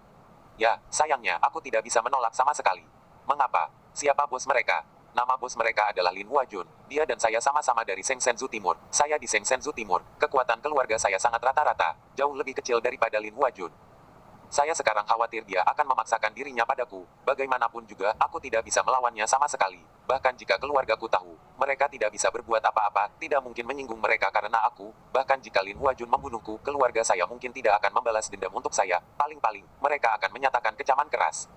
Ya, sayangnya, aku tidak bisa menolak sama sekali. Mengapa? Siapa bos mereka? Nama bos mereka adalah Lin Huajun. Dia dan saya sama-sama dari Seng Senzu Timur. Saya di Seng Senzu Timur. Kekuatan keluarga saya sangat rata-rata, jauh lebih kecil daripada Lin Huajun. Saya sekarang khawatir dia akan memaksakan dirinya padaku. Bagaimanapun juga, aku tidak bisa melawannya sama sekali. Bahkan jika keluargaku tahu, mereka tidak bisa berbuat apa-apa, tidak mungkin menyinggung mereka karena aku. Bahkan jika Lin Huajun membunuhku, keluarga saya mungkin tidak akan membalas dendam untuk saya. Paling-paling, mereka akan menyatakan kecaman keras.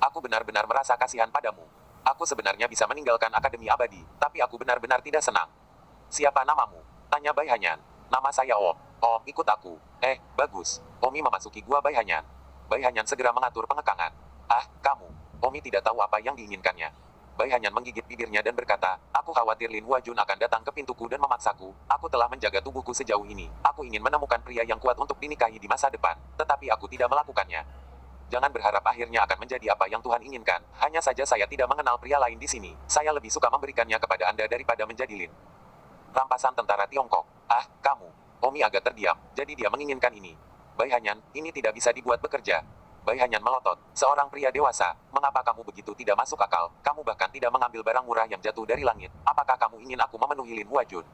Aku benar-benar merasa kasihan padamu. Aku sebenarnya bisa meninggalkan Akademi Abadi, tapi aku benar-benar tidak senang. Siapa namamu? Tanya Bai Hanyan. Nama saya Om. Om, ikut aku. Bagus. Omi memasuki gua Bai Hanyan. Bai Hanyan segera mengatur pengekangan. Ah, kamu. Omi tidak tahu apa yang diinginkannya. Bai Hanyan menggigit bibirnya dan berkata, aku khawatir Lin Huajun akan datang ke pintuku dan memaksaku. Aku telah menjaga tubuhku sejauh ini. Aku ingin menemukan pria yang kuat untuk dinikahi di masa depan, tetapi aku tidak melakukannya. Jangan berharap akhirnya akan menjadi apa yang Tuhan inginkan. Hanya saja saya tidak mengenal pria lain di sini. Saya lebih suka memberikannya kepada Anda daripada menjadi Lin. Rampasan tentara Tiongkok. Ah, kamu. Omi agak terdiam, jadi dia menginginkan ini. Bai Hanyan, ini tidak bisa dibuat bekerja. Bai Hanyan melotot, seorang pria dewasa, mengapa kamu begitu tidak masuk akal? Kamu bahkan tidak mengambil barang murah yang jatuh dari langit. Apakah kamu ingin aku memenuhi Lin Huajun?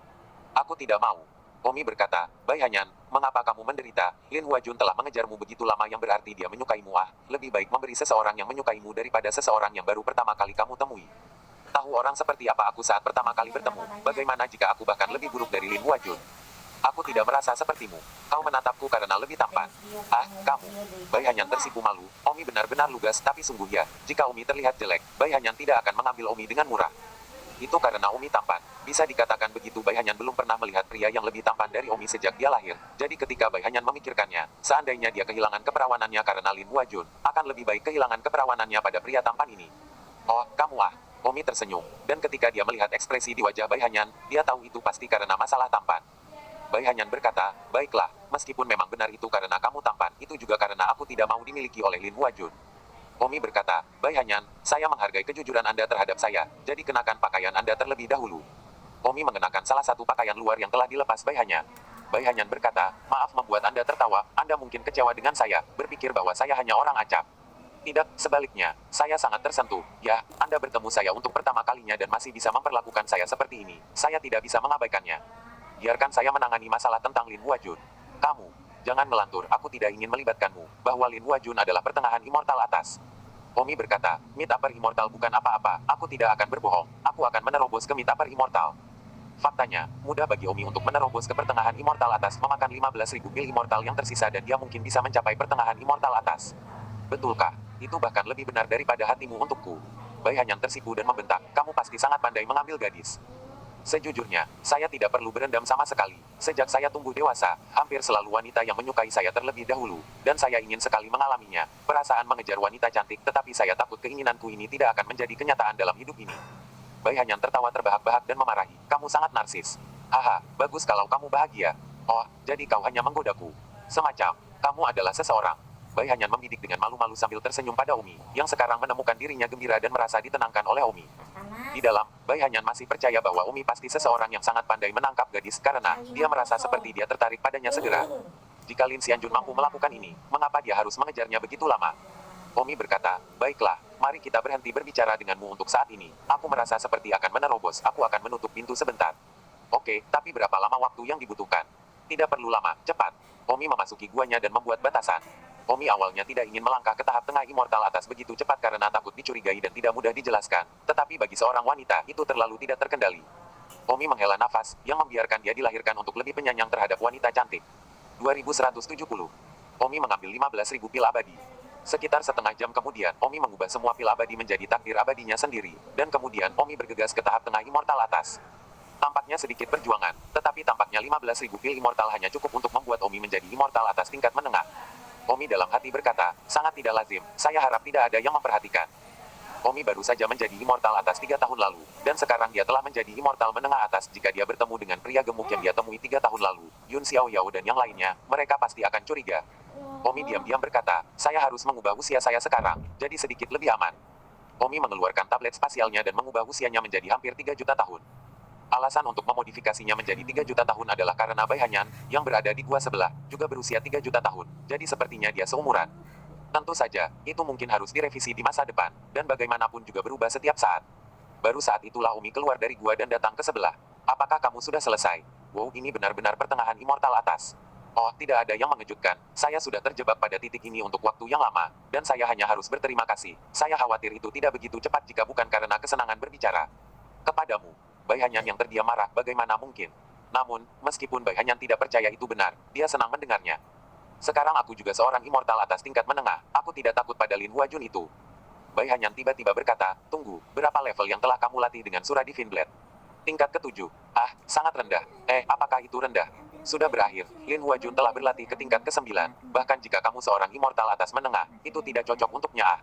Aku tidak mau. Omi berkata, Bai Hanyan, mengapa kamu menderita? Lin Huajun telah mengejarmu begitu lama yang berarti dia menyukaimu. Ah, lebih baik memberi seseorang yang menyukaimu daripada seseorang yang baru pertama kali kamu temui. Tahu orang seperti apa aku saat pertama kali bertemu, bagaimana jika aku bahkan lebih buruk dari Lin Huajun? Aku tidak merasa sepertimu. Kau menatapku karena lebih tampan. Ah, kamu. Bai Hanyan tersipu malu. Omi benar-benar lugas, tapi sungguh ya, jika Omi terlihat jelek, Bai Hanyan tidak akan mengambil Omi dengan murah. Itu karena Omi tampan. Bisa dikatakan begitu, Bai Hanyan belum pernah melihat pria yang lebih tampan dari Omi sejak dia lahir. Jadi ketika Bai Hanyan memikirkannya, seandainya dia kehilangan keperawanannya karena Lin Huajun, akan lebih baik kehilangan keperawanannya pada pria tampan ini. Oh, kamu ah. Omi tersenyum, dan ketika dia melihat ekspresi di wajah Bai Hanyan, dia tahu itu pasti karena masalah tampan. Bai Hanyan berkata, baiklah, meskipun memang benar itu karena kamu tampan, itu juga karena aku tidak mau dimiliki oleh Lin Huajun. Omi berkata, Bai Hanyan, saya menghargai kejujuran Anda terhadap saya, jadi kenakan pakaian Anda terlebih dahulu. Omi mengenakan salah satu pakaian luar yang telah dilepas Bai Hanyan. Bai Hanyan berkata, maaf membuat Anda tertawa, Anda mungkin kecewa dengan saya, berpikir bahwa saya hanya orang acak. Tidak, sebaliknya, saya sangat tersentuh. Ya, Anda bertemu saya untuk pertama kalinya dan masih bisa memperlakukan saya seperti ini. Saya tidak bisa mengabaikannya. Biarkan saya menangani masalah tentang Lin Huajun. Kamu, jangan melantur, aku tidak ingin melibatkanmu, bahwa Lin Huajun adalah pertengahan immortal atas. Omi berkata, Mid Upper Immortal bukan apa-apa, aku tidak akan berbohong, aku akan menerobos ke Mid Upper Immortal. Faktanya, mudah bagi Omi untuk menerobos ke pertengahan immortal atas memakan 15.000 pil immortal yang tersisa dan dia mungkin bisa mencapai pertengahan immortal atas. Betulkah? Itu bahkan lebih benar daripada hatimu untukku. Bai Hanyan tersipu dan membentak, kamu pasti sangat pandai mengambil gadis. Sejujurnya, saya tidak perlu berendam sama sekali. Sejak saya tumbuh dewasa, hampir selalu wanita yang menyukai saya terlebih dahulu, dan saya ingin sekali mengalaminya. Perasaan mengejar wanita cantik, tetapi saya takut keinginanku ini tidak akan menjadi kenyataan dalam hidup ini. Bai Hanyan tertawa terbahak-bahak dan memarahi, kamu sangat narsis. Haha, bagus kalau kamu bahagia. Oh, jadi kau hanya menggodaku. Semacam, kamu adalah seseorang. Bai Hanyan membidik dengan malu-malu sambil tersenyum pada Umi, yang sekarang menemukan dirinya gembira dan merasa ditenangkan oleh Umi. Di dalam, Bai Hanyan masih percaya bahwa Umi pasti seseorang yang sangat pandai menangkap gadis karena dia merasa seperti dia tertarik padanya segera. Jika Lin Xianjun mampu melakukan ini, mengapa dia harus mengejarnya begitu lama? Umi berkata, baiklah, mari kita berhenti berbicara denganmu untuk saat ini. Aku merasa seperti akan menerobos, aku akan menutup pintu sebentar. Oke, tapi berapa lama waktu yang dibutuhkan? Tidak perlu lama, cepat. Omi memasuki guanya dan membuat batasan. Omi awalnya tidak ingin melangkah ke tahap tengah immortal atas begitu cepat karena takut dicurigai dan tidak mudah dijelaskan. Tetapi bagi seorang wanita, itu terlalu tidak terkendali. Omi menghela nafas, yang membiarkan dia dilahirkan untuk lebih penyayang terhadap wanita cantik. 2170. Omi mengambil 15.000 pil abadi. Sekitar setengah jam kemudian, Omi mengubah semua pil abadi menjadi takdir abadinya sendiri. Dan kemudian Omi bergegas ke tahap tengah immortal atas. Tampaknya sedikit perjuangan, tetapi tampaknya 15.000 pil immortal hanya cukup untuk membuat Omi menjadi immortal atas tingkat menengah. Omi dalam hati berkata, sangat tidak lazim, saya harap tidak ada yang memperhatikan. Omi baru saja menjadi immortal atas 3 tahun lalu, dan sekarang dia telah menjadi immortal menengah atas. Jika dia bertemu dengan pria gemuk yang dia temui 3 tahun lalu, Yun Xiao Yao dan yang lainnya, mereka pasti akan curiga. Omi diam-diam berkata, saya harus mengubah usia saya sekarang, jadi sedikit lebih aman. Omi mengeluarkan tablet spasialnya dan mengubah usianya menjadi hampir 3 juta tahun. Alasan untuk memodifikasinya menjadi 3 juta tahun adalah karena Bai Hanyan, yang berada di gua sebelah, juga berusia 3 juta tahun, jadi sepertinya dia seumuran. Tentu saja, itu mungkin harus direvisi di masa depan, dan bagaimanapun juga berubah setiap saat. Baru saat itulah Umi keluar dari gua dan datang ke sebelah. Apakah kamu sudah selesai? Wow, ini benar-benar pertengahan immortal atas. Oh, tidak ada yang mengejutkan. Saya sudah terjebak pada titik ini untuk waktu yang lama, dan saya hanya harus berterima kasih. Saya khawatir itu tidak begitu cepat jika bukan karena kesenangan berbicara. Kepadamu, Bai Hanyan yang terdiam marah, bagaimana mungkin? Namun, meskipun Bai Hanyan tidak percaya itu benar, dia senang mendengarnya. Sekarang aku juga seorang immortal atas tingkat menengah, aku tidak takut pada Lin Huajun itu. Bai Hanyan tiba-tiba berkata, tunggu, berapa level yang telah kamu latih dengan Surah Divine Blade? Tingkat ke-7. Ah, sangat rendah. Apakah itu rendah? Sudah berakhir, Lin Huajun telah berlatih ke tingkat ke-9, bahkan jika kamu seorang immortal atas menengah, itu tidak cocok untuknya ah.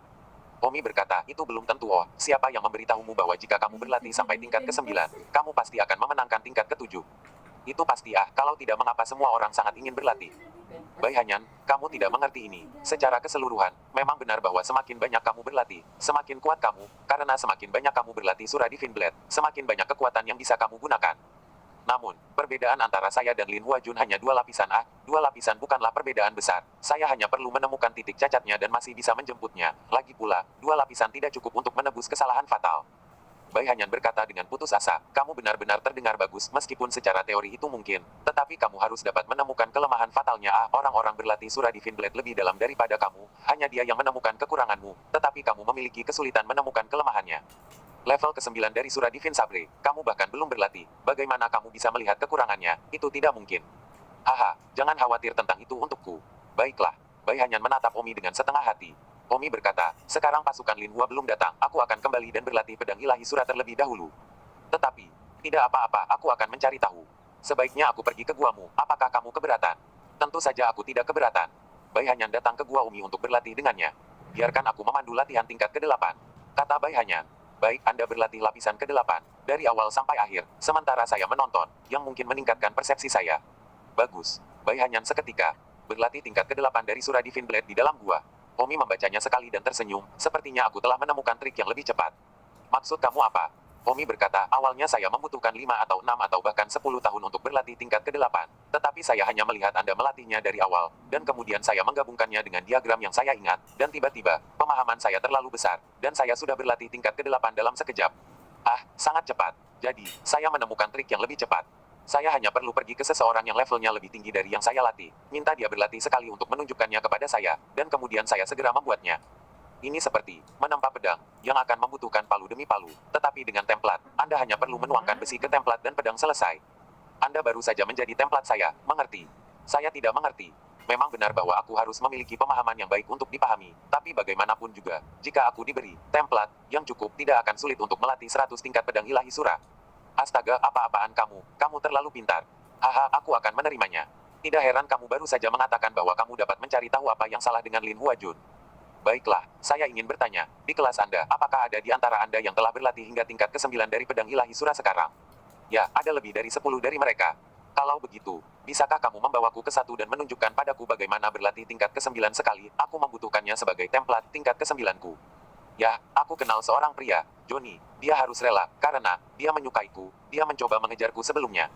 Omi berkata, itu belum tentu oh, siapa yang memberitahumu bahwa jika kamu berlatih sampai tingkat ke-9, kamu pasti akan memenangkan tingkat ke-7. Itu pasti ah, kalau tidak mengapa semua orang sangat ingin berlatih. Bai Hanyan, kamu tidak mengerti ini. Secara keseluruhan, memang benar bahwa semakin banyak kamu berlatih, semakin kuat kamu, karena semakin banyak kamu berlatih Surah Divine Blade, semakin banyak kekuatan yang bisa kamu gunakan. Namun, perbedaan antara saya dan Lin Huajun hanya 2 lapisan ah, 2 lapisan bukanlah perbedaan besar. Saya hanya perlu menemukan titik cacatnya dan masih bisa menjemputnya. Lagi pula, 2 lapisan tidak cukup untuk menebus kesalahan fatal. Bai Hanyan berkata dengan putus asa, kamu benar-benar terdengar bagus meskipun secara teori itu mungkin. Tetapi kamu harus dapat menemukan kelemahan fatalnya ah, orang-orang berlatih Surah Divine Blade lebih dalam daripada kamu. Hanya dia yang menemukan kekuranganmu, tetapi kamu memiliki kesulitan menemukan kelemahannya. Level ke-9 dari Surah Divine Sabre, kamu bahkan belum berlatih. Bagaimana kamu bisa melihat kekurangannya? Itu tidak mungkin. Haha, jangan khawatir tentang itu untukku. Baiklah. Bai Hanyan menatap Omi dengan setengah hati. Omi berkata, sekarang pasukan Lin Hua belum datang, aku akan kembali dan berlatih pedang ilahi surah terlebih dahulu. Tetapi, tidak apa-apa, aku akan mencari tahu. Sebaiknya aku pergi ke guamu, apakah kamu keberatan? Tentu saja aku tidak keberatan. Bai Hanyan datang ke gua Omi untuk berlatih dengannya. Biarkan aku memandu latihan tingkat ke-8. Kata Bai Hanyan. Baik, Anda berlatih lapisan ke-8, dari awal sampai akhir, sementara saya menonton, yang mungkin meningkatkan persepsi saya. Bagus. Bai Hanyan seketika berlatih tingkat ke-8 dari Surah Divine Blade di dalam gua. Omi membacanya sekali dan tersenyum, sepertinya aku telah menemukan trik yang lebih cepat. Maksud kamu apa? Omi berkata, awalnya saya membutuhkan 5 atau 6 atau bahkan 10 tahun untuk berlatih tingkat ke-8. Tetapi saya hanya melihat Anda melatihnya dari awal, dan kemudian saya menggabungkannya dengan diagram yang saya ingat, dan tiba-tiba, pemahaman saya terlalu besar, dan saya sudah berlatih tingkat ke-8 dalam sekejap. Ah, sangat cepat. Jadi, saya menemukan trik yang lebih cepat. Saya hanya perlu pergi ke seseorang yang levelnya lebih tinggi dari yang saya latih, minta dia berlatih sekali untuk menunjukkannya kepada saya, dan kemudian saya segera membuatnya. Ini seperti menempa pedang, yang akan membutuhkan palu demi palu. Tetapi dengan templat, Anda hanya perlu menuangkan besi ke templat dan pedang selesai. Anda baru saja menjadi templat saya, mengerti? Saya tidak mengerti. Memang benar bahwa aku harus memiliki pemahaman yang baik untuk dipahami, tapi bagaimanapun juga, jika aku diberi templat yang cukup, tidak akan sulit untuk melatih 100 tingkat pedang ilahi surah. Astaga, apa-apaan kamu? Kamu terlalu pintar. Haha, aku akan menerimanya. Tidak heran kamu baru saja mengatakan bahwa kamu dapat mencari tahu apa yang salah dengan Lin Huajun. Baiklah, saya ingin bertanya, di kelas Anda, apakah ada di antara Anda yang telah berlatih hingga tingkat ke-9 dari pedang ilahi surah sekarang? Ya, ada lebih dari 10 dari mereka. Kalau begitu, Bisakah kamu membawaku ke satu dan menunjukkan padaku bagaimana berlatih tingkat ke-9 sekali? Aku membutuhkannya sebagai template tingkat ke-9ku. Ya, aku kenal seorang pria, Johnny. Dia harus rela, karena dia menyukaiku. Dia mencoba mengejarku sebelumnya.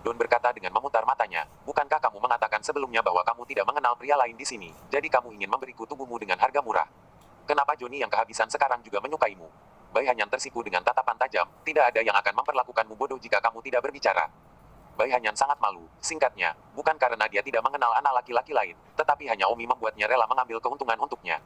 Don berkata dengan memutar matanya. Bukankah kamu mengatakan sebelumnya bahwa kamu tidak mengenal pria lain di sini, jadi kamu ingin memberiku tubuhmu dengan harga murah? Kenapa Johnny yang kehabisan sekarang juga menyukaimu? Bai Hanyan tersipu dengan tatapan tajam. Tidak ada yang akan memperlakukanmu bodoh jika kamu tidak berbicara. Bai Hanyan sangat malu. Singkatnya, bukan karena dia tidak mengenal anak laki-laki lain, tetapi hanya Omi membuatnya rela mengambil keuntungan untuknya.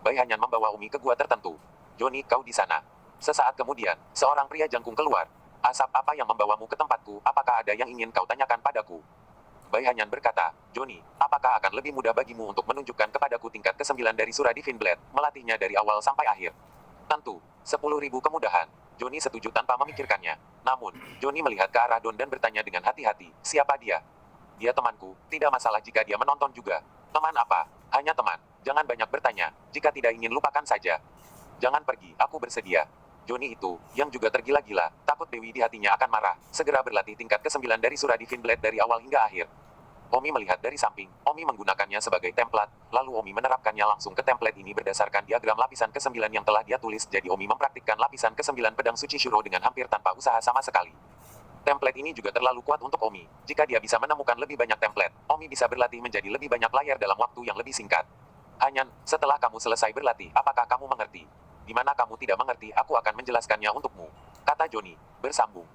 Bai Hanyan membawa Omi ke gua tertentu. Johnny, kau di sana. Sesaat kemudian, seorang pria jangkung keluar. Asap apa yang membawamu ke tempatku? Apakah ada yang ingin kau tanyakan padaku? Bai Hanyan berkata, Johnny, apakah akan lebih mudah bagimu untuk menunjukkan kepadaku tingkat ke-9 dari Surah Divine Blade, melatihnya dari awal sampai akhir? Tentu, 10.000 kemudahan. Johnny setuju tanpa memikirkannya. Namun, Johnny melihat ke arah Don dan bertanya dengan hati-hati, siapa dia? Dia temanku, tidak masalah jika dia menonton juga. Teman apa? Hanya teman. Jangan banyak bertanya, jika tidak ingin lupakan saja. Jangan pergi, aku bersedia. Johnny itu, yang juga tergila-gila, takut Dewi di hatinya akan marah, segera berlatih tingkat ke-9 dari Surah Divine Blade dari awal hingga akhir. Omi melihat dari samping, Omi menggunakannya sebagai template, lalu Omi menerapkannya langsung ke template ini berdasarkan diagram lapisan ke-9 yang telah dia tulis, jadi Omi mempraktikkan lapisan ke-9 pedang suci Shuro dengan hampir tanpa usaha sama sekali. Template ini juga terlalu kuat untuk Omi. Jika dia bisa menemukan lebih banyak template, Omi bisa berlatih menjadi lebih banyak layar dalam waktu yang lebih singkat. Hanyan, setelah kamu selesai berlatih, apakah kamu mengerti? Di mana kamu tidak mengerti, aku akan menjelaskannya untukmu. Kata Johnny, bersambung.